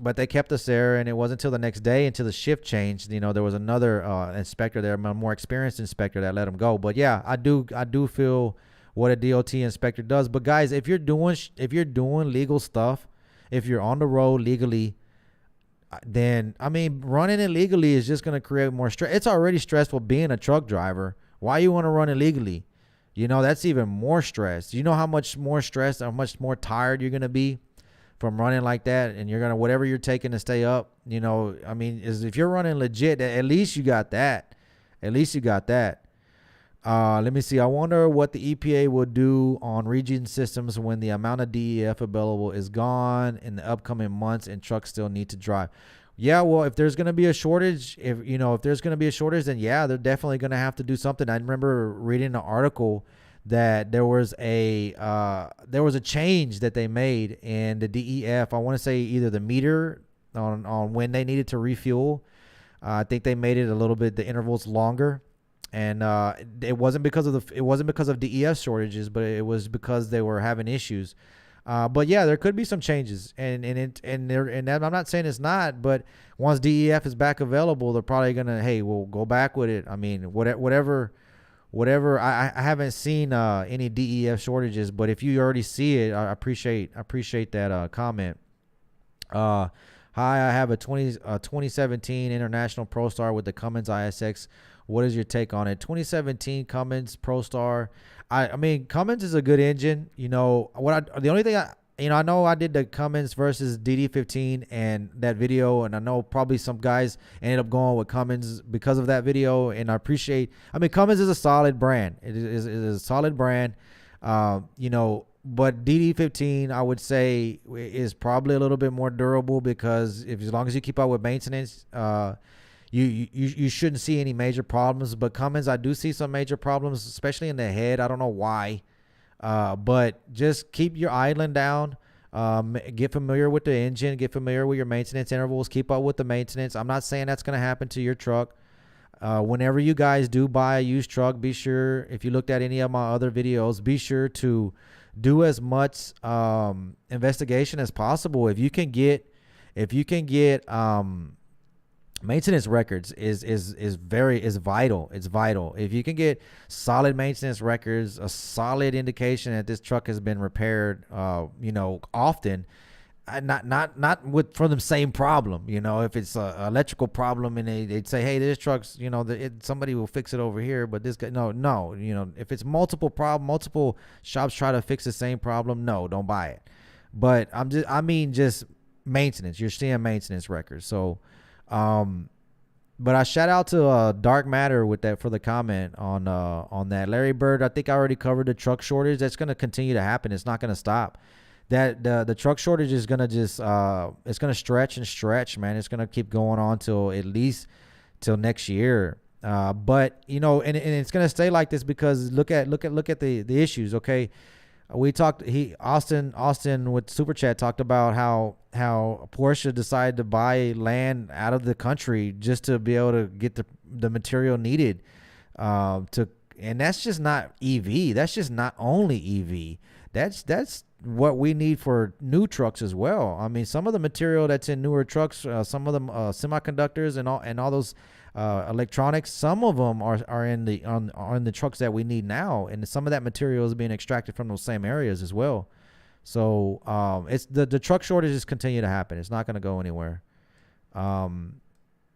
But they kept us there, and it wasn't until the next day, until the shift changed. There was another inspector there, a more experienced inspector, that let them go. But yeah, I do feel what a DOT inspector does. But guys, if you're doing legal stuff, if you're on the road legally, then I mean, running illegally is just going to create more stress. It's already stressful being a truck driver. Why you want to run illegally? You know, that's even more stress. You know how much more stressed, how much more tired you're going to be from running like that, and you're going to, whatever you're taking to stay up, you know, I mean, if you're running legit, at least you got that. At least you got that. Let me see. I wonder what the EPA will do on region systems when the amount of DEF available is gone in the upcoming months and trucks still need to drive. Yeah, well, if there's going to be a shortage, if there's going to be a shortage, then yeah, they're definitely going to have to do something. I remember reading an article that there was a change that they made in the DEF. I want to say either the meter on when they needed to refuel. I think they made it a little bit, the intervals longer. And it wasn't because of DEF shortages, but it was because they were having issues. But yeah, there could be some changes, and I'm not saying it's not, but once DEF is back available, they're probably gonna, hey, we'll go back with it. I mean, whatever. I haven't seen any DEF shortages, but if you already see it, I appreciate that comment. Hi, I have a 2017 International Pro Star with the Cummins ISX. What is your take on it? 2017 Cummins Pro Star. I mean, Cummins is a good engine. You know, the only thing I know I did the Cummins versus DD15 and that video, and I know probably some guys ended up going with Cummins because of that video, and I mean, Cummins is a solid brand. It is a solid brand. You know, but DD15, I would say, is probably a little bit more durable because as long as you keep up with maintenance, you shouldn't see any major problems. But Cummins, I do see some major problems, especially in the head. I don't know why. But just keep your idling down. Get familiar with the engine. Get familiar with your maintenance intervals. Keep up with the maintenance. I'm not saying that's going to happen to your truck. Whenever you guys do buy a used truck, be sure, if you looked at any of my other videos, be sure to do as much investigation as possible. If you can get maintenance records is vital. It's vital. If you can get solid maintenance records, a solid indication that this truck has been repaired, often, not with for the same problem. You know, if it's a electrical problem and they'd say, hey, this truck's, somebody will fix it over here, but this guy, no, if it's multiple shops try to fix the same problem, no, don't buy it. But just maintenance. You're seeing maintenance records. So, but I shout out to Dark Matter with that for the comment on that. Larry Bird, I think I already covered the truck shortage. That's going to continue to happen. It's not going to stop. That the truck shortage is going to just it's going to stretch and stretch, man. It's going to keep going on at least till next year. But and it's going to stay like this because look at the issues. Okay. We talked. Austin with Super Chat talked about how Porsche decided to buy land out of the country just to be able to get the material needed and that's just not EV. That's just not only EV. That's what we need for new trucks as well. I mean, some of the material that's in newer trucks, some of them semiconductors and all those electronics, some of them are in the trucks that we need now, and some of that material is being extracted from those same areas as well. So it's the truck shortages continue to happen. It's not going to go anywhere. I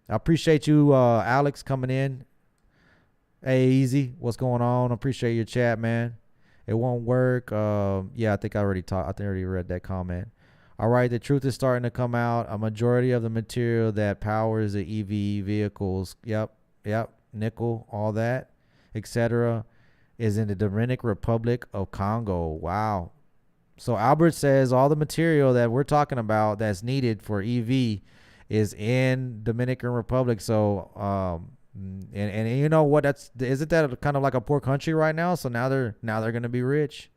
appreciate you, Alex, coming in. Hey, Easy, what's going on? I appreciate your chat, man. It won't work. Yeah, I think I already read that comment. All right, the truth is starting to come out. A majority of the material that powers the EV vehicles, yep, nickel, all that, etc., is in the Dominican Republic of Congo. Wow. So Albert says all the material that we're talking about that's needed for EV is in Dominican Republic. So, and you know what? Isn't that kind of like a poor country right now? So now they're going to be rich,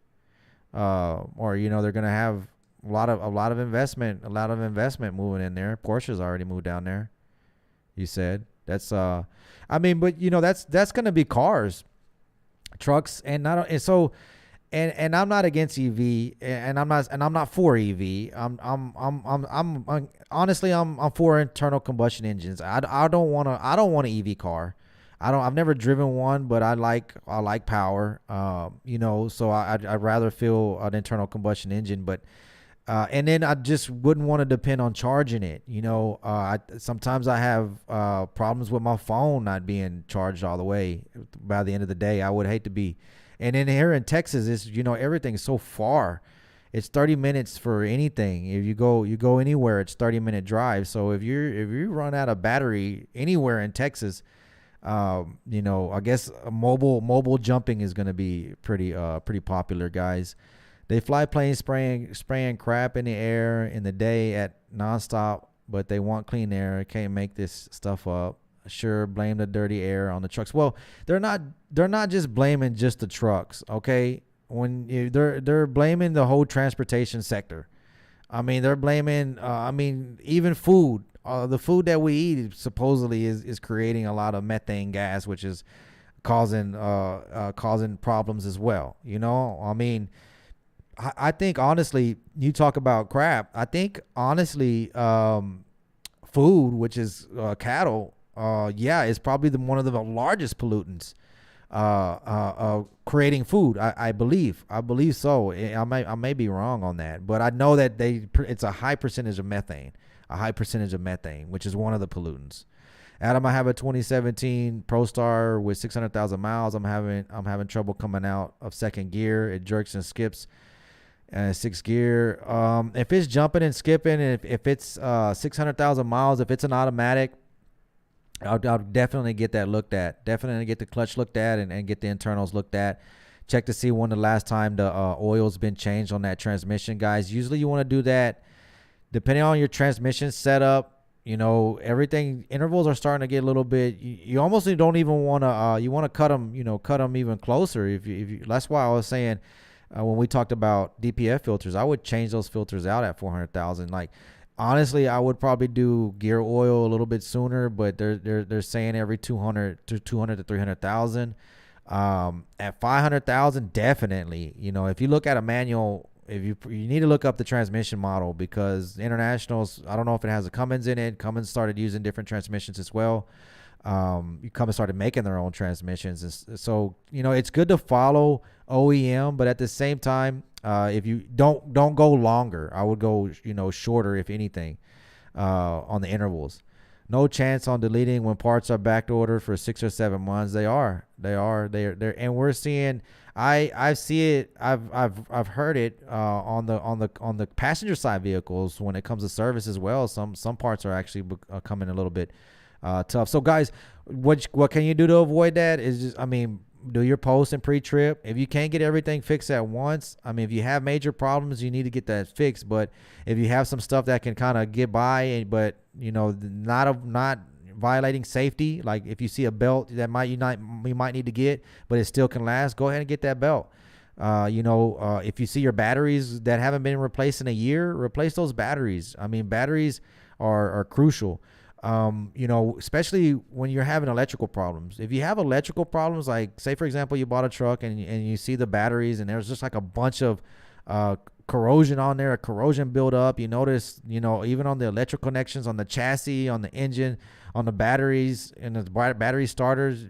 or they're going to have a lot of investment moving in there. Porsche's already moved down there. You said that's but that's going to be cars, trucks, and I'm not against EV, and I'm not for EV. I'm honestly I'm for internal combustion engines. I don't want an EV car. I've never driven one, but I like power. So I'd rather feel an internal combustion engine, but and then I just wouldn't want to depend on charging it. Sometimes I have problems with my phone not being charged all the way by the end of the day. I would hate to be. And then here in Texas, everything's so far. It's 30 minutes for anything. If you go anywhere, it's 30-minute drive. So if you run out of battery anywhere in Texas, I guess mobile jumping is going to be pretty popular, guys. They fly planes spraying crap in the air in the day at nonstop, but they want clean air. Can't make this stuff up. Sure, blame the dirty air on the trucks. Well, they're not just blaming just the trucks, okay? They're blaming the whole transportation sector. I mean, they're blaming even food. The food that we eat supposedly is creating a lot of methane gas, which is causing problems as well. I think honestly, you talk about crap. I think honestly, food, which is cattle, is probably one of the largest pollutants. Creating food, I believe so. I may be wrong on that, but I know that it's a high percentage of methane, which is one of the pollutants. Adam, I have a 2017 ProStar with 600,000 miles. I'm having trouble coming out of second gear. It jerks and skips. Sixth gear. If it's jumping and skipping, and if it's 600,000 miles, if it's an automatic, I'll definitely get that looked at. Definitely get the clutch looked at and get the internals looked at. Check to see when the last time the oil's been changed on that transmission, guys. Usually you want to do that depending on your transmission setup. Everything intervals are starting to get a little bit. You almost don't even want to. You want to cut them even closer. If you, that's why I was saying. When we talked about DPF filters, I would change those filters out at 400,000. Like, honestly, I would probably do gear oil a little bit sooner, but they're saying every 200 to 300,000. At 500,000, definitely. If you look at a manual, if you need to look up the transmission model, because Internationals, I don't know if it has a Cummins in it. Cummins started using different transmissions as well. Cummins started making their own transmissions, and so it's good to follow OEM, but at the same time, if you don't go longer, I would go shorter if anything on the intervals. No chance on deleting when parts are back ordered for 6 or 7 months. They're and we're seeing. I see it. I've heard it on the passenger side vehicles when it comes to service as well. Some parts are actually coming a little bit tough. So guys, what can you do to avoid that? Is just, do your post and pre-trip. If you can't get everything fixed at once, if you have major problems, you need to get that fixed. But if you have some stuff that can kind of get by, but not violating safety, like if you see a belt that you might need to get, but it still can last, go ahead and get that belt. If you see your batteries that haven't been replaced in a year, replace those batteries. Batteries are crucial. Especially when you're having electrical problems. If you have electrical problems, like say for example, you bought a truck and you see the batteries and there's just like a bunch of corrosion on there, a corrosion buildup. You notice, even on the electrical connections, on the chassis, on the engine, on the batteries and the battery starters,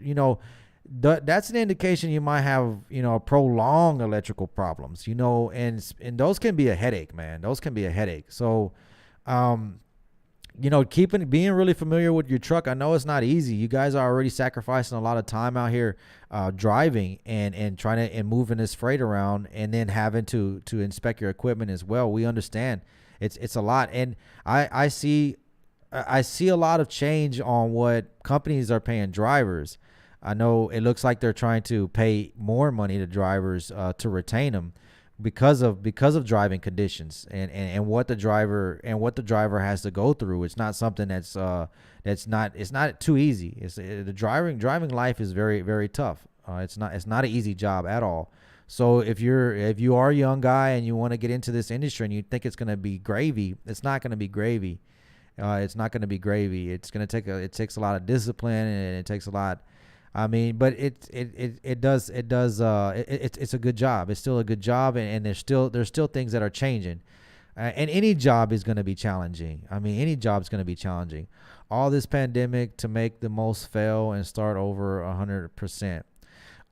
that's an indication you might have, prolonged electrical problems, and those can be a headache, man. Those can be a headache. So, being really familiar with your truck. I know it's not easy. You guys are already sacrificing a lot of time out here driving and trying to and moving this freight around, and then having to inspect your equipment as well. We understand it's a lot, and I see a lot of change on what companies are paying drivers. I know it looks like they're trying to pay more money to drivers to retain them, because of driving conditions and what the driver has to go through. It's not something it's not too easy. The driving life is very, very tough. It's not an easy job at all. So if you are a young guy and you want to get into this industry and you think it's going to be gravy, it's not going to be gravy. It's not going to be gravy. It takes a lot of discipline, and it takes a lot. But it's a good job. It's still a good job, and there's still things that are changing. And any job is going to be challenging. I mean, any job is going to be challenging. All this pandemic to make the most fail and start over 100%.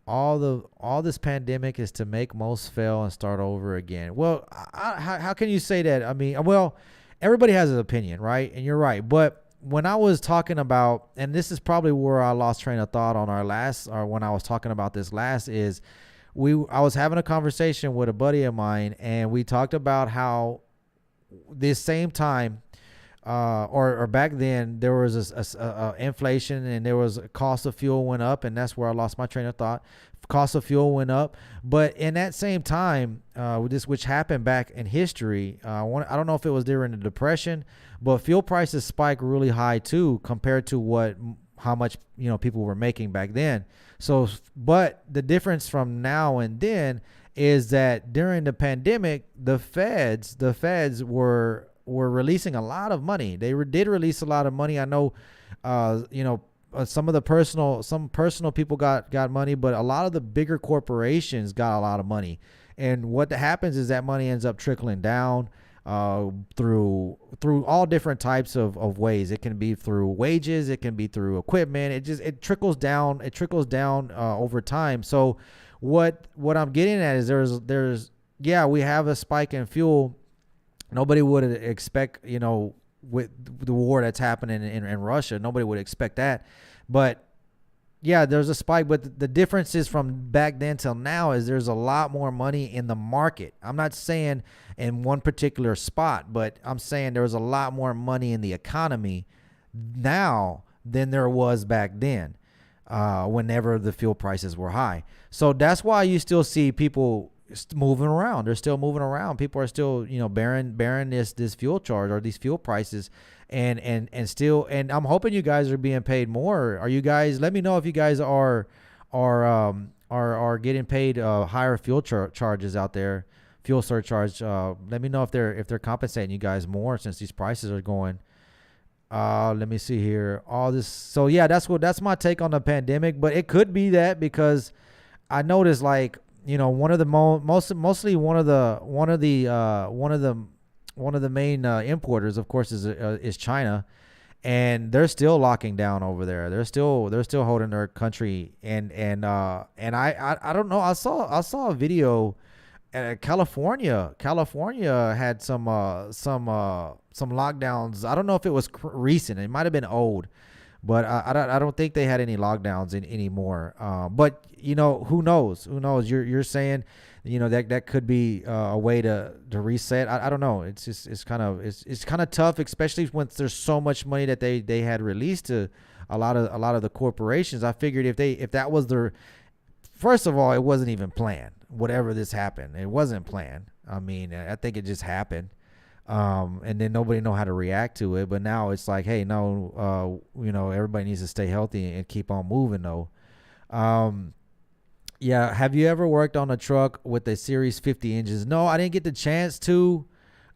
All this pandemic is to make most fail and start over again. Well, how can you say that? I mean, well, everybody has an opinion, right? And you're right. But when I was talking about, and this is probably where I lost train of thought on our last, or when I was talking about this last, is I was having a conversation with a buddy of mine, and we talked about how this same time, or back then, there was a inflation, and there was a cost of fuel went up, and that's where I lost my train of thought. Cost of fuel went up, but in that same time, which happened back in history, I don't know if it was during the Depression, but fuel prices spiked really high too, compared to how much people were making back then. So, but the difference from now and then is that during the pandemic, the feds were releasing a lot of money. They did release a lot of money. I know, some personal people got money, but a lot of the bigger corporations got a lot of money. And what happens is that money ends up trickling down through all different types of ways. It can be through wages, it can be through equipment. It trickles down. It trickles down over time. So what I'm getting at is we have a spike in fuel. Nobody would expect, with the war that's happening in Russia, nobody would expect that. But yeah, there's a spike. But the difference is from back then till now is there's a lot more money in the market. I'm not saying in one particular spot, but I'm saying there was a lot more money in the economy now than there was back then, whenever the fuel prices were high. So that's why you still see people moving around. They're still moving around. People are still, bearing this fuel charge or these fuel prices, and I'm hoping you guys are being paid more. Are you guys? Let me know if you guys are getting paid higher fuel charges out there, fuel surcharge. Let me know if they're compensating you guys more since these prices are going. Let me see here. All this. So yeah, that's my take on the pandemic. But it could be that, because I noticed, like, one of the main importers, of course, is China, and they're still locking down over there. They're still holding their country, and I don't know. I saw a video. California had some lockdowns. I don't know if it was recent. It might have been old, but I don't think they had any lockdowns anymore. But who knows? You're saying, that could be a way to reset. I don't know. It's kind of tough, especially when there's so much money that they had released to a lot of the corporations. I figured if that was first of all, it wasn't even planned. Whatever this happened, it wasn't planned. I mean, I think it just happened. And then nobody know how to react to it. But now it's like, hey, no, everybody needs to stay healthy and keep on moving though. Yeah. Have you ever worked on a truck with a Series 50 engines? No, I didn't get the chance to.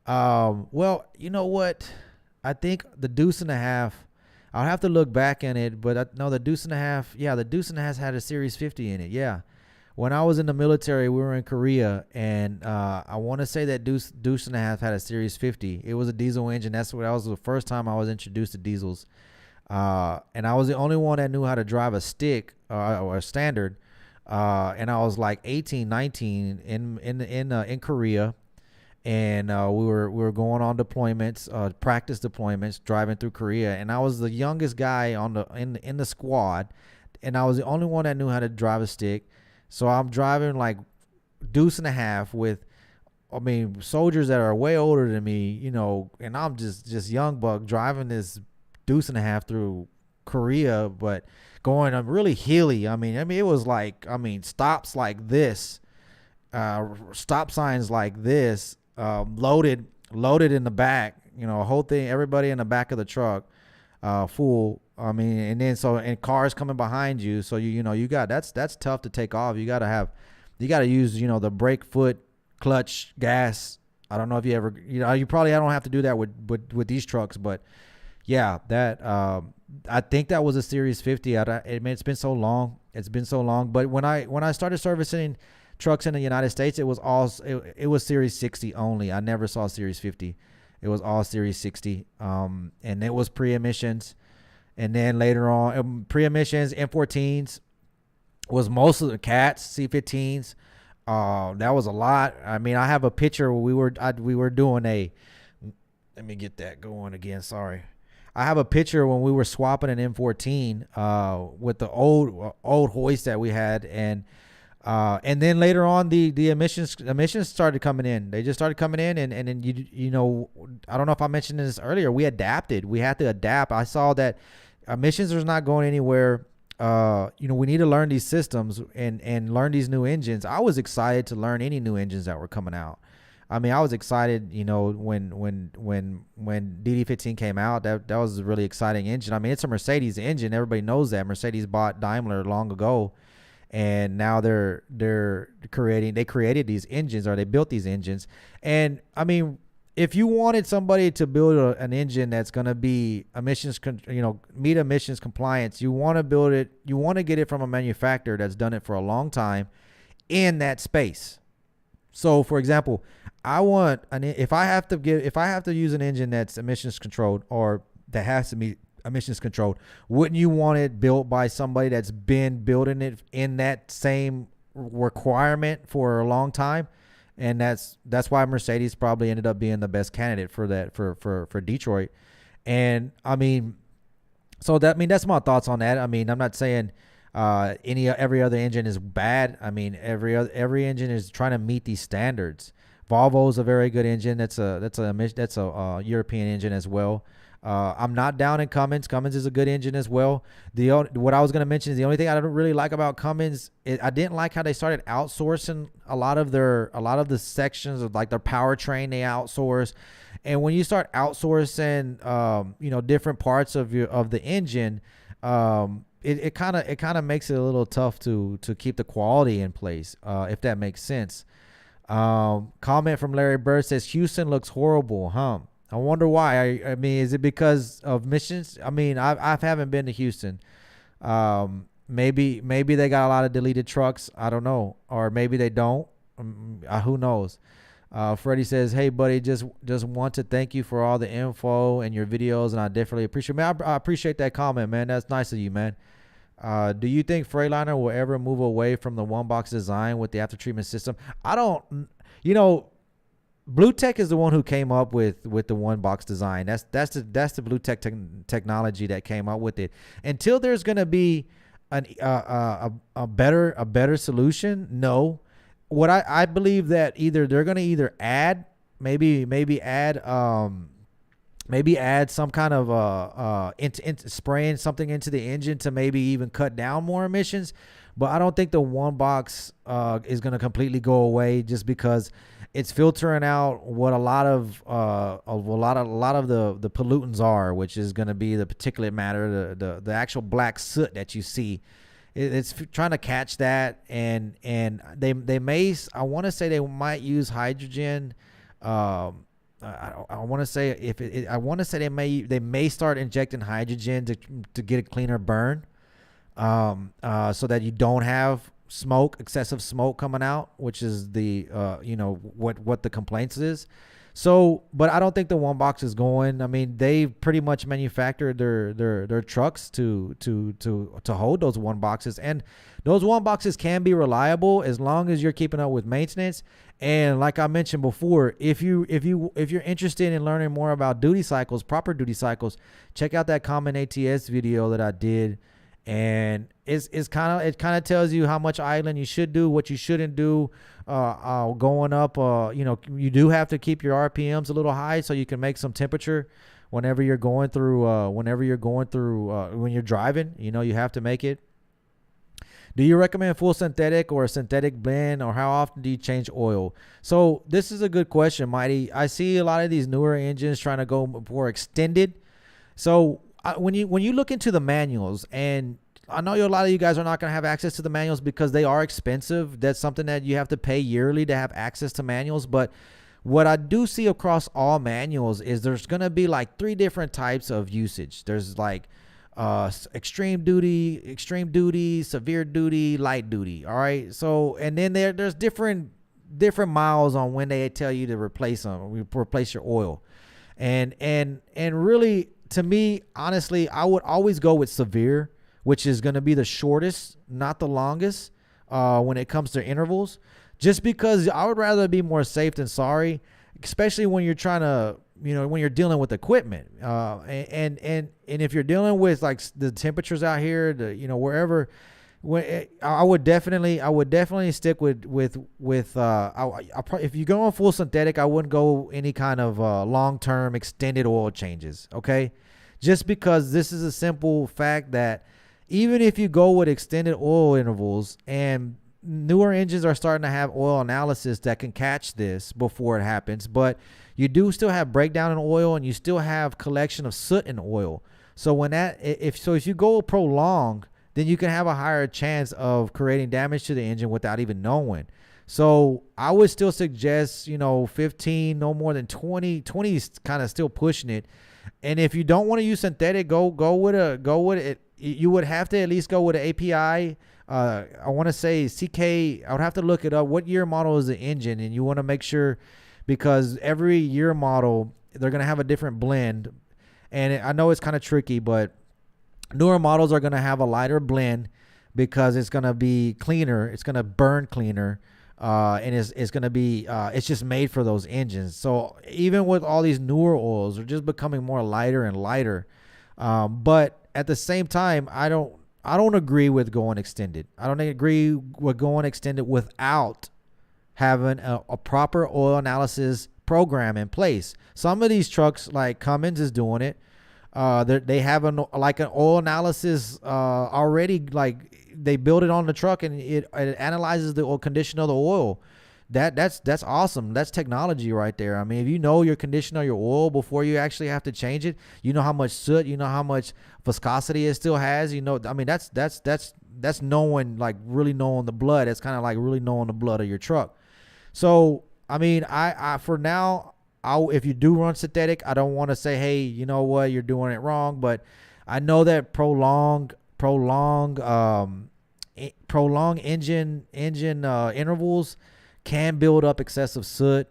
Well, you know what? I think the Deuce and a Half, I'll have to look back in it, but no, the Deuce and a Half. Yeah. The Deuce and a Half had a Series 50 in it. Yeah. When I was in the military, we were in Korea, and I want to say that Deuce and a Half had a Series 50. It was a diesel engine. That was the first time I was introduced to diesels, and I was the only one that knew how to drive a stick or a standard. And I was like 18, 19 in Korea, and we were going on deployments, practice deployments, driving through Korea, and I was the youngest guy in the squad, and I was the only one that knew how to drive a stick. So I'm driving like Deuce and a Half with, soldiers that are way older than me, and I'm just young buck driving this Deuce and a Half through Korea, but going really hilly. It was like, stops like this, stop signs like this, loaded in the back, whole thing, everybody in the back of the truck, full. And then cars coming behind you. So that's tough to take off. You got to use, the brake foot, clutch, gas. I don't know if you ever, you probably don't have to do that with these trucks, but yeah, that, I think that was a Series 50. It's been so long. But when I started servicing trucks in the United States, it was Series 60 only. I never saw Series 50. It was all Series 60. And it was pre-emissions. And then later on, pre-emissions, M14s was most of the cats, C15s. That was a lot. I mean, I have a picture where we were doing let me get that going again. Sorry. I have a picture when we were swapping an M14 with the old hoist that we had, and then later on the emissions started coming in. They just started coming in, and then you know, I don't know if I mentioned this earlier. We adapted. We had to adapt. I saw that emissions was not going anywhere. You know, we need to learn these systems and learn these new engines. I was excited to learn any new engines that were coming out. I mean, I was excited, you know, when DD15 came out. That was a really exciting engine. I mean, it's a Mercedes engine. Everybody knows that. Mercedes bought Daimler long ago, and now they created these engines, or they built these engines. And I mean, if you wanted somebody to build an engine that's going to be meet emissions compliance, you want to build it. You want to get it from a manufacturer that's done it for a long time in that space. So, for example, if I have to use an engine that's emissions controlled, or that has to be emissions controlled, wouldn't you want it built by somebody that's been building it in that same requirement for a long time? And that's why Mercedes probably ended up being the best candidate for that for Detroit. And I mean, that's my thoughts on that. I mean, I'm not saying every other engine is bad. I mean, every engine is trying to meet these standards. Volvo's a very good engine. That's a European engine as well. I'm not down in Cummins. Cummins is a good engine as well. What I was going to mention is the only thing I don't really like about Cummins, I didn't like how they started outsourcing a lot of the sections of like their powertrain. They outsource, and when you start outsourcing, different parts of the engine, it kind of makes it a little tough to keep the quality in place, if that makes sense. Comment from Larry Bird says Houston looks horrible, huh? I wonder why. I mean, is it because of emissions? I mean, I haven't been to Houston. Maybe they got a lot of deleted trucks. I don't know, or maybe they don't. Who knows? Freddie says, "Hey, buddy, just want to thank you for all the info and your videos, and I definitely appreciate. Man, I appreciate that comment, man. That's nice of you, man. Do you think Freightliner will ever move away from the one box design with the after treatment system? I don't. Blue Tech is the one who came up with the one box design. That's the Blue Tech technology that came up with it. Until there's gonna be a better solution, no. What I believe that they're gonna add add some kind of spraying something into the engine to maybe even cut down more emissions. But I don't think the one box is going to completely go away, just because it's filtering out what a lot of the pollutants are, which is going to be the particulate matter, the actual black soot that you see. It's trying to catch that, and they may, I want to say they might use hydrogen. I want to say they may start injecting hydrogen to get a cleaner burn, so that you don't have excessive smoke coming out, which is the what the complaints is. So, but I don't think the one box is going. I mean, they pretty much manufactured their trucks to hold those one boxes, and those one boxes can be reliable as long as you're keeping up with maintenance. And like I mentioned before, if you're interested in learning more about proper duty cycles, check out that Common ATS video that I did. And it kind of tells you how much idling you should do, what you shouldn't do. Going up, you do have to keep your RPMs a little high so you can make some temperature when you're driving. You have to make it. Do you recommend full synthetic or a synthetic blend, or how often do you change oil? So this is a good question, Mighty. I see a lot of these newer engines trying to go more extended. So when you look into the manuals, and I know a lot of you guys are not going to have access to the manuals because they are expensive. That's something that you have to pay yearly to have access to manuals. But what I do see across all manuals is there's going to be like 3 different types of usage. There's like extreme duty, severe duty, light duty. All right. So, and then there's different miles on when they tell you to replace your oil. And really, to me, honestly, I would always go with severe, which is going to be the shortest, not the longest, when it comes to intervals, just because I would rather be more safe than sorry, especially when you're trying to, when you're dealing with equipment, and if you're dealing with like the temperatures out here, wherever. I would definitely stick with if you go on full synthetic, I wouldn't go any kind of long-term extended oil changes. Okay, just because this is a simple fact that even if you go with extended oil intervals, and newer engines are starting to have oil analysis that can catch this before it happens, but you do still have breakdown in oil, and you still have collection of soot in oil. So if you go prolonged, then you can have a higher chance of creating damage to the engine without even knowing. So I would still suggest, 15, no more than 20. 20 is kind of still pushing it. And if you don't want to use synthetic, go with it. You would have to at least go with an API. I want to say CK. I would have to look it up. What year model is the engine? And you want to make sure, because every year model, they're going to have a different blend. And I know it's kind of tricky, but newer models are going to have a lighter blend because it's going to be cleaner. It's going to burn cleaner. And it's going to be, it's just made for those engines. So even with all these newer oils, they're just becoming more lighter and lighter. But at the same time, I don't agree with going extended. I don't agree with going extended without having a proper oil analysis program in place. Some of these trucks, like Cummins is doing it. They have an oil analysis already, like they build it on the truck, and it analyzes the oil condition of the oil. That's awesome. That's technology right there. I mean, if you know your condition of your oil before you actually have to change it, you know how much soot, you know how much viscosity it still has. I mean, that's knowing, like really knowing the blood. It's kind of like really knowing the blood of your truck. So I mean, I for now, if you do run synthetic, I don't want to say, hey, you know what, you're doing it wrong. But I know that prolonged engine intervals can build up excessive soot.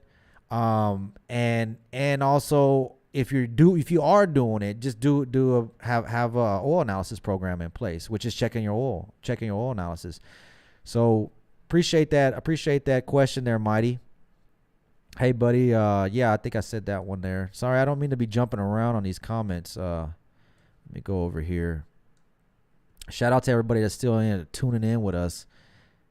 And also if you are doing it, just have a oil analysis program in place, which is checking your oil analysis. So appreciate that question there, Mighty. Hey, buddy. Yeah, I think I said that one there. Sorry, I don't mean to be jumping around on these comments. Let me go over here. Shout out to everybody that's still tuning in with us.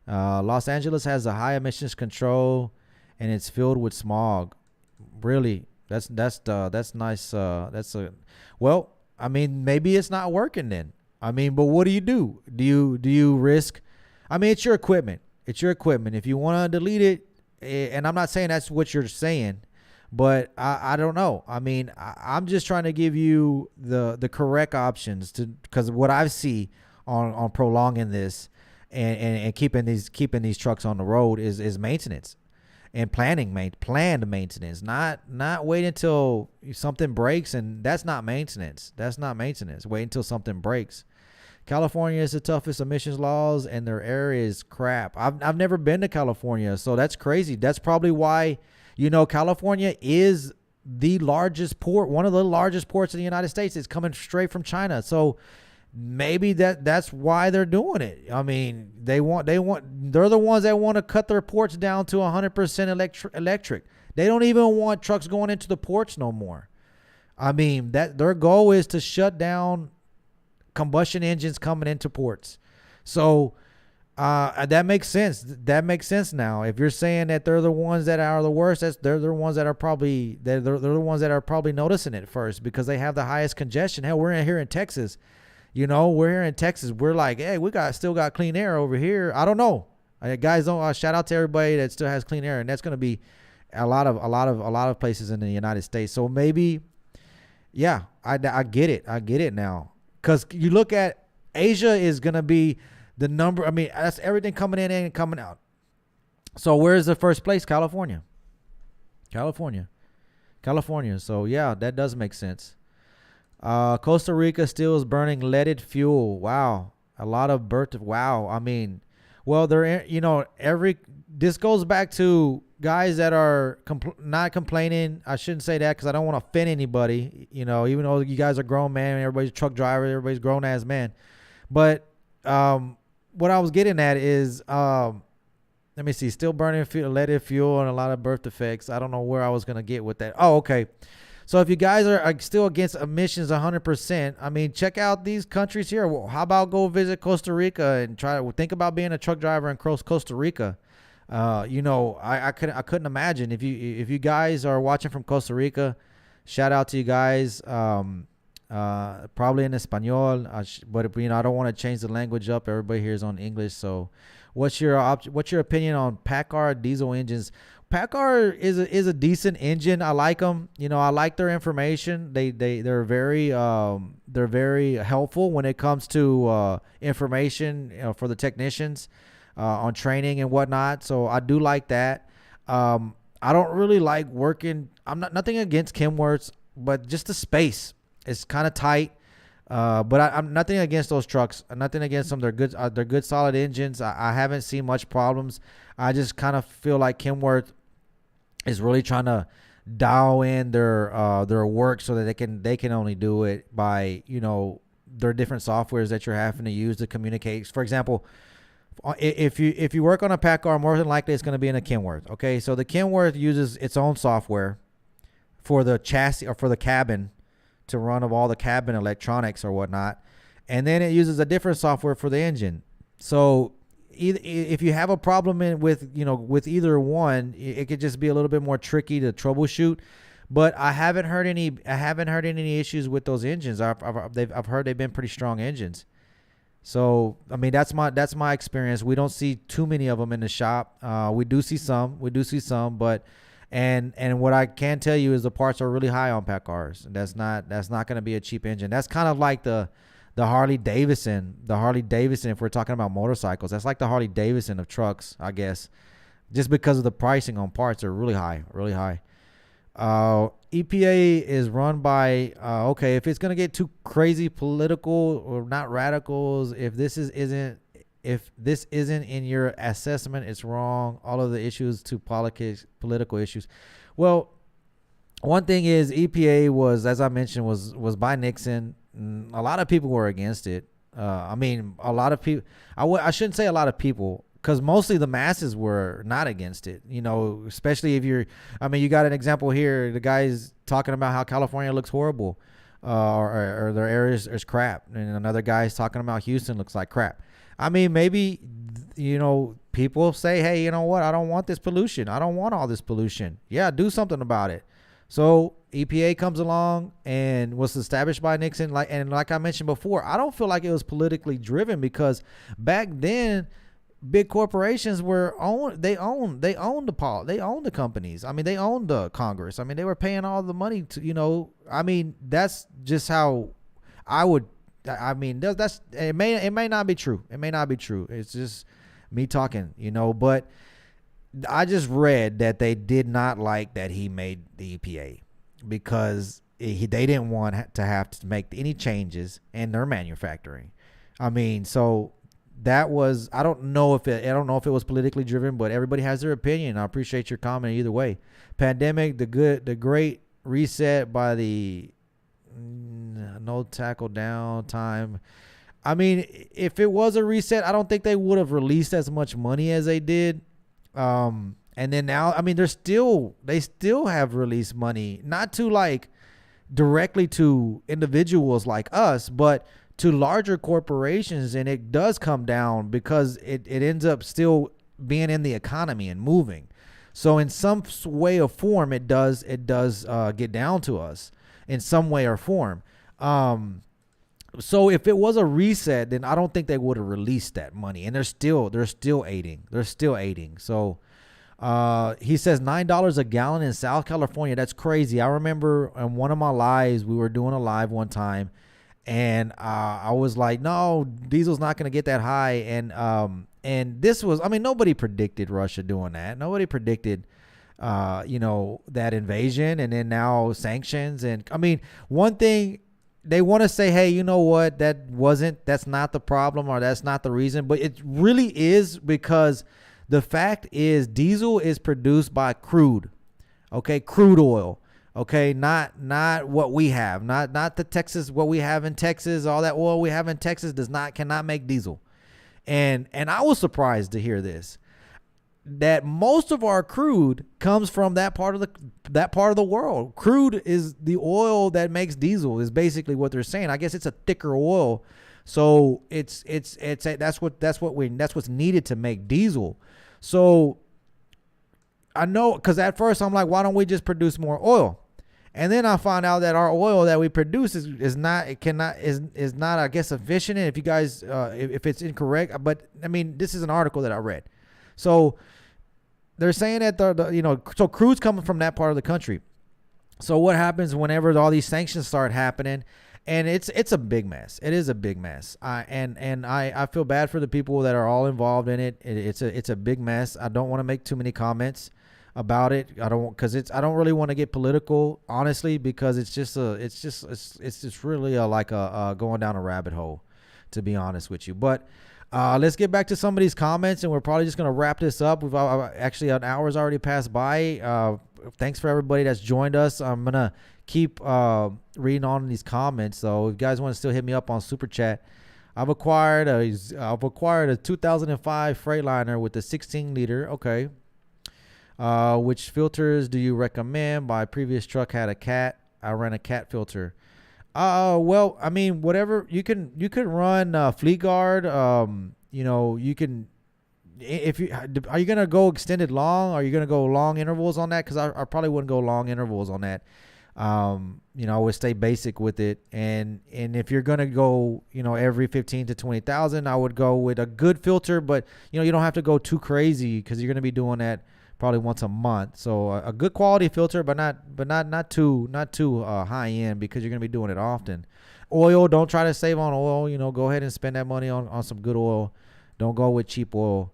Los Angeles has a high emissions control, and it's filled with smog. Really, that's nice. Well, I mean, maybe it's not working then. I mean, but what do you do? Do you risk? I mean, it's your equipment. It's your equipment. If you want to delete it, and I'm not saying that's what you're saying, but I don't know. I mean, I'm just trying to give you the correct options because what I see on prolonging this and keeping these trucks on the road is maintenance and planned maintenance, not wait until something breaks. And that's not maintenance. Wait until something breaks. California is the toughest emissions laws, and their air is crap. I've never been to California, so that's crazy. That's probably why, California is the largest port, one of the largest ports in the United States. It's coming straight from China. So maybe that's why they're doing it. I mean, they're the ones that want to cut their ports down to 100% electric. They don't even want trucks going into the ports no more. I mean, that their goal is to shut down combustion engines coming into ports. So that makes sense. That makes sense now. If you're saying that they're the ones that are the worst, they're the ones that are probably noticing it first because they have the highest congestion. Hell, we're here in Texas. We're here in Texas. We're like, hey, we still got clean air over here. I don't know, guys. Don't shout out to everybody that still has clean air, and that's going to be a lot of places in the United States. So maybe, yeah, I get it. I get it now. Because you look at Asia is going to be the number. I mean, that's everything coming in and coming out. So where's the first place? California. So, yeah, that does make sense. Costa Rica still is burning leaded fuel. Wow. A lot of wow. I mean, well, this goes back to guys that are not complaining. I shouldn't say that because I don't want to offend anybody, even though you guys are grown men, everybody's a truck driver, everybody's grown ass man. But what I was getting at is, let me see, still burning leaded fuel and a lot of birth defects. I don't know where I was going to get with that. Oh, okay. So if you guys are still against emissions 100%, I mean, check out these countries here. Well, how about go visit Costa Rica and think about being a truck driver in Costa Rica? I couldn't imagine if you guys are watching from Costa Rica. Shout out to you guys. Probably in Espanol, but I don't want to change the language up. Everybody here is on English. So, what's your opinion on PACCAR diesel engines? PACCAR is a decent engine. I like them. I like their information. They're very helpful when it comes to information for the technicians on training and whatnot. So I do like that. I don't really like working. I'm nothing against Kenworths, but just the space is kind of tight. But I'm nothing against those trucks. Nothing against them. They're good. They're good, solid engines. I haven't seen much problems. I just kind of feel like Kenworth is really trying to dial in their work so that they can only do it by their different softwares that you're having to use to communicate. For example, if you work on a PACCAR, more than likely it's going to be in a Kenworth. Okay, so the Kenworth uses its own software for the chassis or for the cabin to run of all the cabin electronics or whatnot, and then it uses a different software for the engine. So if you have a problem with either one, it could just be a little bit more tricky to troubleshoot. But I haven't heard any issues with those engines. I've heard they've been pretty strong engines. So I mean that's my experience. We don't see too many of them in the shop. We do see some, but and what I can tell you is the parts are really high on PACCARs. That's not going to be a cheap engine. That's kind of like the Harley Davidson. If we're talking about motorcycles, that's like the Harley Davidson of trucks, I guess, just because of the pricing on parts are really high. EPA is run by okay. If it's gonna get too crazy political or not radicals, if this isn't in your assessment, it's wrong. All of the issues to political issues. Well, one thing is EPA was, as I mentioned, was by Nixon. A lot of people were against it. I mean, a lot of people. I shouldn't say a lot of people, because mostly the masses were not against it. Especially if you got an example here. The guy's talking about how California looks horrible, or their areas is crap, and another guy's talking about Houston looks like crap. I mean, maybe people say, hey, you know what? I don't want this pollution. I don't want all this pollution. Yeah, do something about it. So EPA comes along and was established by Nixon. Like I mentioned before, I don't feel like it was politically driven, because back then big corporations owned the companies. I mean, they owned the Congress. I mean, they were paying all the money to, I mean, that's just how I would, I mean, it may not be true. It may not be true. It's just me talking, but I just read that they did not like that he made the EPA, because they didn't want to have to make any changes in their manufacturing. I mean, so that was, I don't know if it was politically driven, but everybody has their opinion. I appreciate your comment either way. Pandemic, the great reset by the no tackle down time. I mean, if it was a reset, I don't think they would have released as much money as they did. And then now, I mean, they still have released money, not to like directly to individuals like us, but to larger corporations. And it does come down because it ends up still being in the economy and moving. So in some way or form, it does get down to us in some way or form. So if it was a reset, then I don't think they would have released that money. And they're still aiding. So he says $9 a gallon in South California. That's crazy. I remember in one of my lives, we were doing a live one time, and I was like, no, diesel's not going to get that high. And this was, I mean, nobody predicted Russia doing that. Nobody predicted that invasion, and then now sanctions. And I mean, one thing they want to say, hey, you know what, that's not the problem, or that's not the reason, but it really is, because the fact is diesel is produced by crude. Okay, crude oil. Okay, not what we have, not the Texas, what we have in Texas. All that oil we have in Texas cannot make diesel. And I was surprised to hear this, that most of our crude comes from that part of the world. Crude is the oil that makes diesel, is basically what they're saying. I guess it's a thicker oil, so that's what's needed to make diesel. So I know, because at first I'm like, why don't we just produce more oil? And then I find out that our oil that we produce is not I guess efficient. And if you guys if it's incorrect, but I mean, this is an article that I read. So they're saying that so crude's coming from that part of the country. So what happens whenever all these sanctions start happening? And it's a big mess. It is a big mess. I feel bad for the people that are all involved in it. It's a big mess. I don't want to make too many comments about it. I don't really want to get political, honestly, because it's just really going down a rabbit hole, to be honest with you. But let's get back to some of these comments, and we're probably just going to wrap this up. We've actually, an hour's already passed by. Thanks for everybody that's joined us. I'm going to keep reading on these comments. So if you guys want to still hit me up on Super Chat, I've acquired a 2005 Freightliner with a 16 liter. Okay. Which filters do you recommend? My previous truck had a cat. I ran a cat filter. Well, I mean, whatever you can run Fleet Guard. You can, are you gonna go extended long? Are you gonna go long intervals on that? Because I probably wouldn't go long intervals on that. I would stay basic with it. And if you're gonna go, every 15 to 20,000, I would go with a good filter. But you don't have to go too crazy, because you're gonna be doing that probably once a month. So a good quality filter, but not too high end, because you're gonna be doing it often. Oil, don't try to save on oil. Go ahead and spend that money on some good oil. Don't go with cheap oil.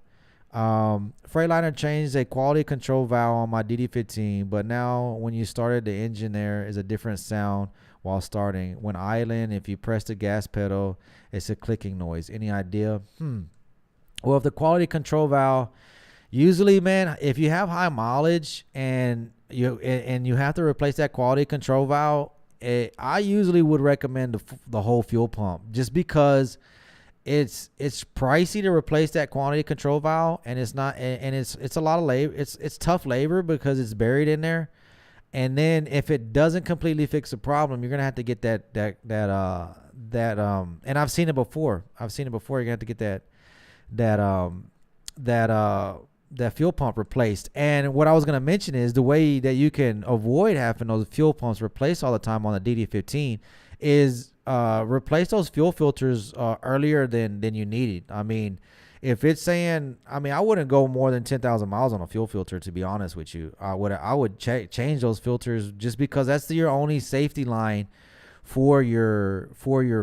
Freightliner changed a quality control valve on my DD15, but now when you started the engine, there is a different sound while starting. When idling, if you press the gas pedal, it's a clicking noise. Any idea? Well, if the quality control valve, usually, man, if you have high mileage and you have to replace that quality control valve, I usually would recommend the whole fuel pump, just because it's pricey to replace that quality control valve, and it's a lot of labor. It's tough labor because it's buried in there. And then if it doesn't completely fix the problem, you're gonna have to get that and I've seen it before. You're gonna have to get that fuel pump replaced. And what I was going to mention is the way that you can avoid having those fuel pumps replaced all the time on the DD15 is replace those fuel filters earlier than you need it. I mean, if it's saying, I wouldn't go more than 10,000 miles on a fuel filter, to be honest with you. I would change those filters, just because that's your only safety line for your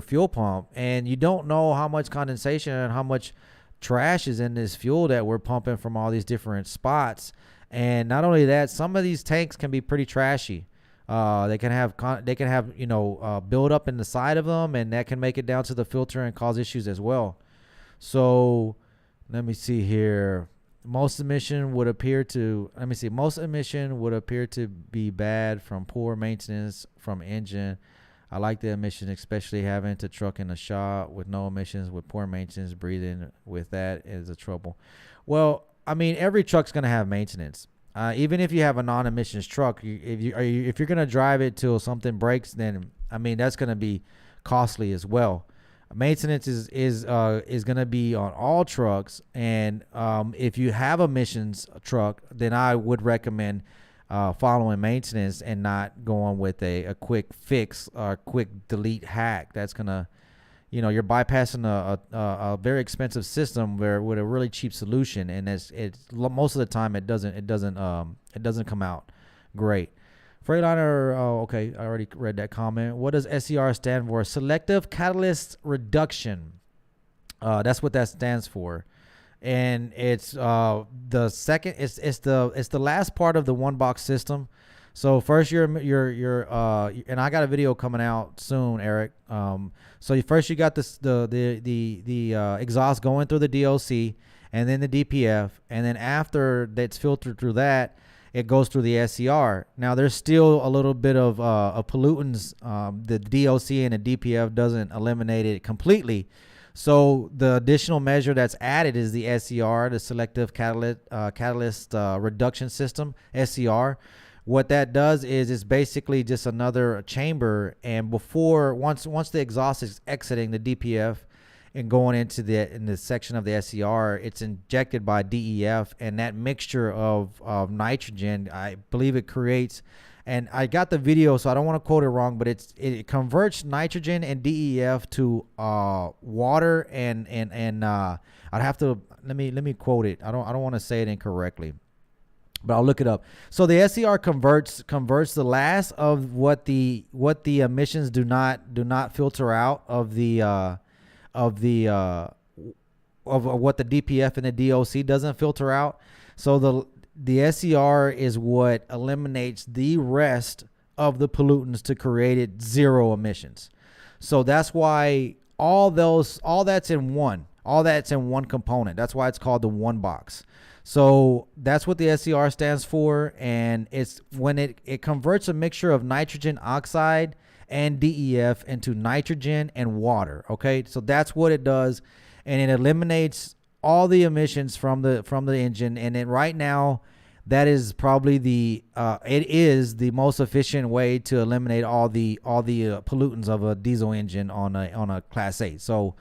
fuel pump. And you don't know how much condensation and how much trash is in this fuel that we're pumping from all these different spots. And not only that, some of these tanks can be pretty trashy. They can have build up in the side of them, and that can make it down to the filter and cause issues as well. So let me see here. Most emission would appear to be bad from poor maintenance from engine. I like the emissions, especially having to truck in a shop with no emissions, with poor maintenance. Breathing with that is a trouble. Well, every truck's going to have maintenance. Even if you have a non-emissions truck, if you're going to drive it till something breaks, then that's going to be costly as well. Maintenance is going to be on all trucks, and if you have emissions truck, then I would recommend following maintenance and not going with a quick fix or quick delete hack. That's gonna, you're bypassing a very expensive system with a really cheap solution, and it's most of the time it doesn't come out great. Freightliner, okay, I already read that comment. What does SCR stand for? Selective catalyst reduction. That's what that stands for. And it's the second, it's the last part of the one box system. So first and I got a video coming out soon, Eric. So first you got the exhaust going through the DOC, and then the DPF, and then after that's filtered through that, it goes through the SCR. Now there's still a little bit of pollutants. The DOC and the DPF doesn't eliminate it completely. So the additional measure that's added is the SCR, the Selective Catalyst Reduction System, SCR. What that does is it's basically just another chamber, and once the exhaust is exiting the DPF and going into the section of the SCR, it's injected by DEF, and that mixture of nitrogen, I believe it creates. And I got the video, so I don't want to quote it wrong, but it converts nitrogen and DEF to water and I'd have to let me quote it. I don't want to say it incorrectly, but I'll look it up. So the SCR converts the last of what the emissions do not filter out of what the DPF and the DOC doesn't filter out. So the SCR is what eliminates the rest of the pollutants to create it zero emissions. So that's why all that's in one component. That's why it's called the one box. So that's what the SCR stands for, and it's when it converts a mixture of nitrogen oxide and DEF into nitrogen and water. Okay, so that's what it does, and it eliminates all the emissions from the engine. And then right now, that is probably it is the most efficient way to eliminate all the pollutants of a diesel engine on a Class 8. So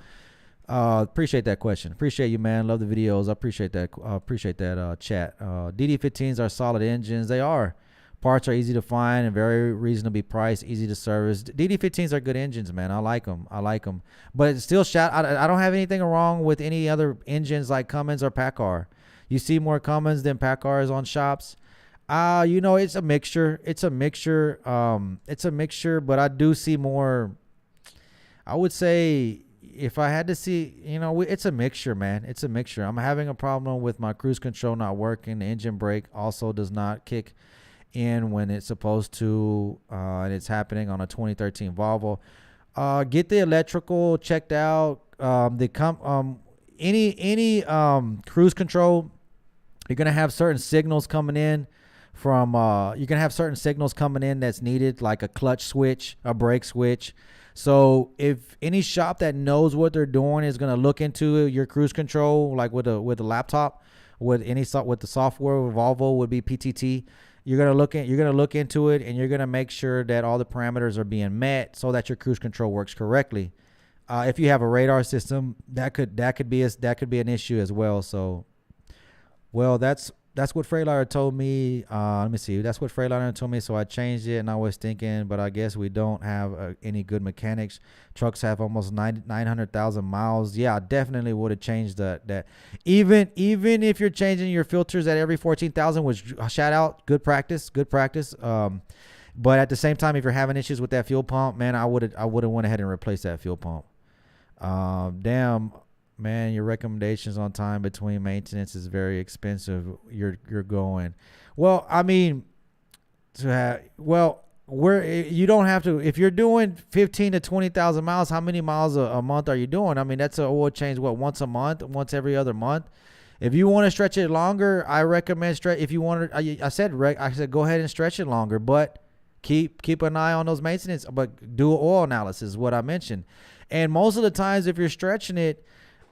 appreciate that question. Appreciate you, man. Love the videos. I appreciate that chat. DD15s are solid engines. They are. Parts are easy to find and very reasonably priced, easy to service. DD15s are good engines, man. I like them. But it's still I don't have anything wrong with any other engines like Cummins or PACCAR. You see more Cummins than PACCARs on shops. It's a mixture. But I do see more. I would say if I had to see, it's a mixture, man. It's a mixture. I'm having a problem with my cruise control not working. The engine brake also does not kick in when it's supposed to, and it's happening on a 2013 Volvo. Get the electrical checked out. Any cruise control, you're gonna have certain signals coming in that's needed, like a clutch switch, a brake switch. So if any shop that knows what they're doing is gonna look into your cruise control, like with a laptop, with the software, Volvo would be PTT. You're gonna look into it, and you're gonna make sure that all the parameters are being met so that your cruise control works correctly. If you have a radar system, that could be an issue as well. So, well, that's what Freightliner told me. Let me see. That's what Freightliner told me. So I changed it, and I was thinking, but I guess we don't have any good mechanics. Trucks have almost 900,000 miles. Yeah, I definitely would have changed that. Even if you're changing your filters at every 14,000, which shout out, good practice. But at the same time, if you're having issues with that fuel pump, man, I would have went ahead and replaced that fuel pump. Damn. Man, your recommendations on time between maintenance is very expensive. You're going. Well, I mean, you don't have to. If you're doing 15 to 20,000 miles, how many miles a month are you doing? I mean, that's an oil change. Once a month, once every other month. If you want to stretch it longer, I recommend stretch. If you want to, I said go ahead and stretch it longer, but keep an eye on those maintenance. But do an oil analysis, is what I mentioned. And most of the times, if you're stretching it,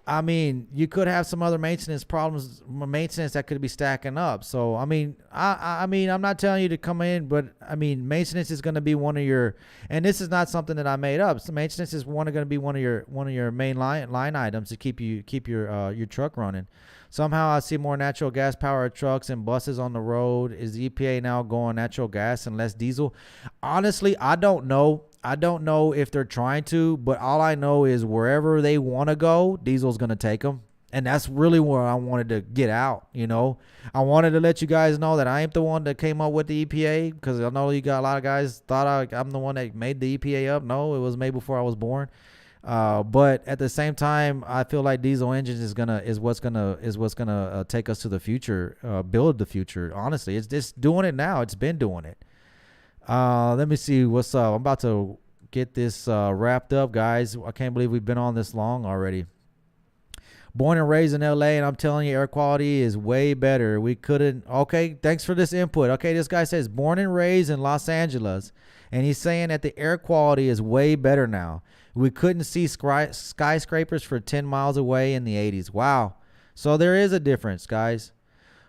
I mean, you could have some other maintenance that could be stacking up. So, I mean, I'm not telling you to come in, but I mean, maintenance is going to be one of your, and this is not something that I made up. So maintenance is going to be one of your main line items to keep your truck running. Somehow I see more natural gas powered trucks and buses on the road. Is the EPA now going natural gas and less diesel? Honestly, I don't know. I don't know if they're trying to, but all I know is wherever they want to go, diesel's going to take them. And that's really where I wanted to get out, I wanted to let you guys know that I ain't the one that came up with the EPA, because I know you got a lot of guys thought I'm the one that made the EPA up. No, it was made before I was born. But at the same time, I feel like diesel engines is what's gonna take us to the future, build the future. Honestly, it's just doing it now. It's been doing it. Let me see what's up. I'm about to get this wrapped up, guys. I can't believe we've been on this long already. Born and raised in LA, and I'm telling you, air quality is way better. We couldn't. Okay, thanks for this input. Okay, this guy says born and raised in Los Angeles, and he's saying that the air quality is way better now. We couldn't see skyscrapers for 10 miles away in the 80s. Wow. So there is a difference, guys.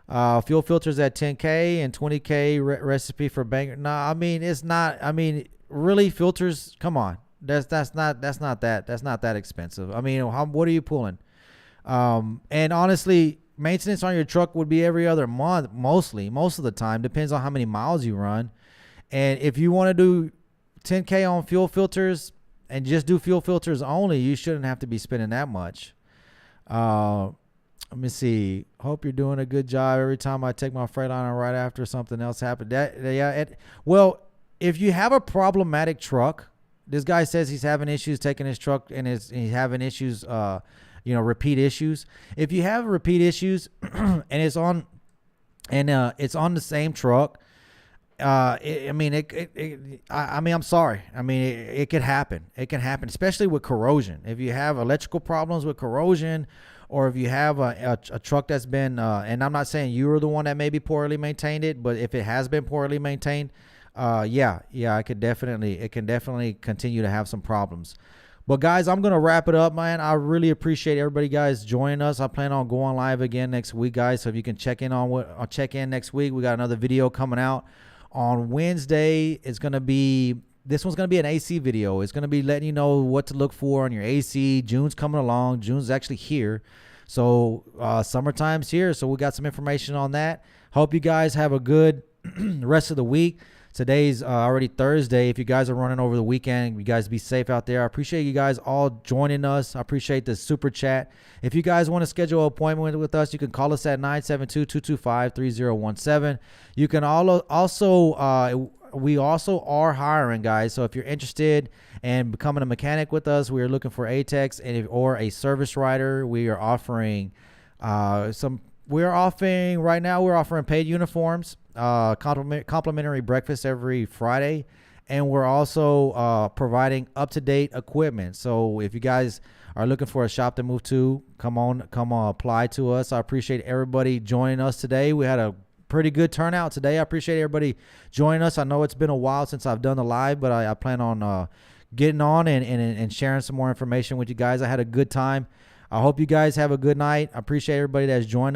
Fuel filters at 10K and 20K recipe for banger. No, I mean it's not. I mean, really, filters. Come on, that's not that expensive. I mean, what are you pulling? And honestly, maintenance on your truck would be every other month, most of the time. Depends on how many miles you run. And if you want to do 10K on fuel filters and just do fuel filters only, you shouldn't have to be spending that much. Let me see. Hope you're doing a good job. Every time I take my Freightliner right after something else happened. Well, if you have a problematic truck, this guy says he's having issues taking his truck and he's having issues, repeat issues. If you have repeat issues and it's on the same truck, I'm sorry. I mean, it could happen. It can happen, especially with corrosion. If you have electrical problems with corrosion, or if you have a truck that's been, and I'm not saying you were the one that maybe poorly maintained it, but if it has been poorly maintained, it can definitely continue to have some problems. But guys, I'm going to wrap it up, man. I really appreciate everybody, guys, joining us. I plan on going live again next week, guys. So if you can check in next week. We got another video coming out on Wednesday. This one's going to be an AC video. It's going to be letting you know what to look for on your AC. June's coming along. June's actually here. So summertime's here. So we got some information on that. Hope you guys have a good rest of the week. Today's already Thursday. If you guys are running over the weekend, you guys be safe out there. I appreciate you guys all joining us. I appreciate the super chat. If you guys want to schedule an appointment with us, you can call us at 972-225-3017. You can we also are hiring, guys. So if you're interested in becoming a mechanic with us, we are looking for ATEX or a service writer. We are offering right now we're offering paid uniforms, complimentary breakfast every Friday, and we're also providing up-to-date equipment. So if you guys are looking for a shop to move to, come on, apply to us. I appreciate everybody joining us today. We had a pretty good turnout today. I appreciate everybody joining us. I know it's been a while since I've done the live, but I plan on getting on and sharing some more information with you guys. I had a good time. I hope you guys have a good night. I appreciate everybody that's joined us.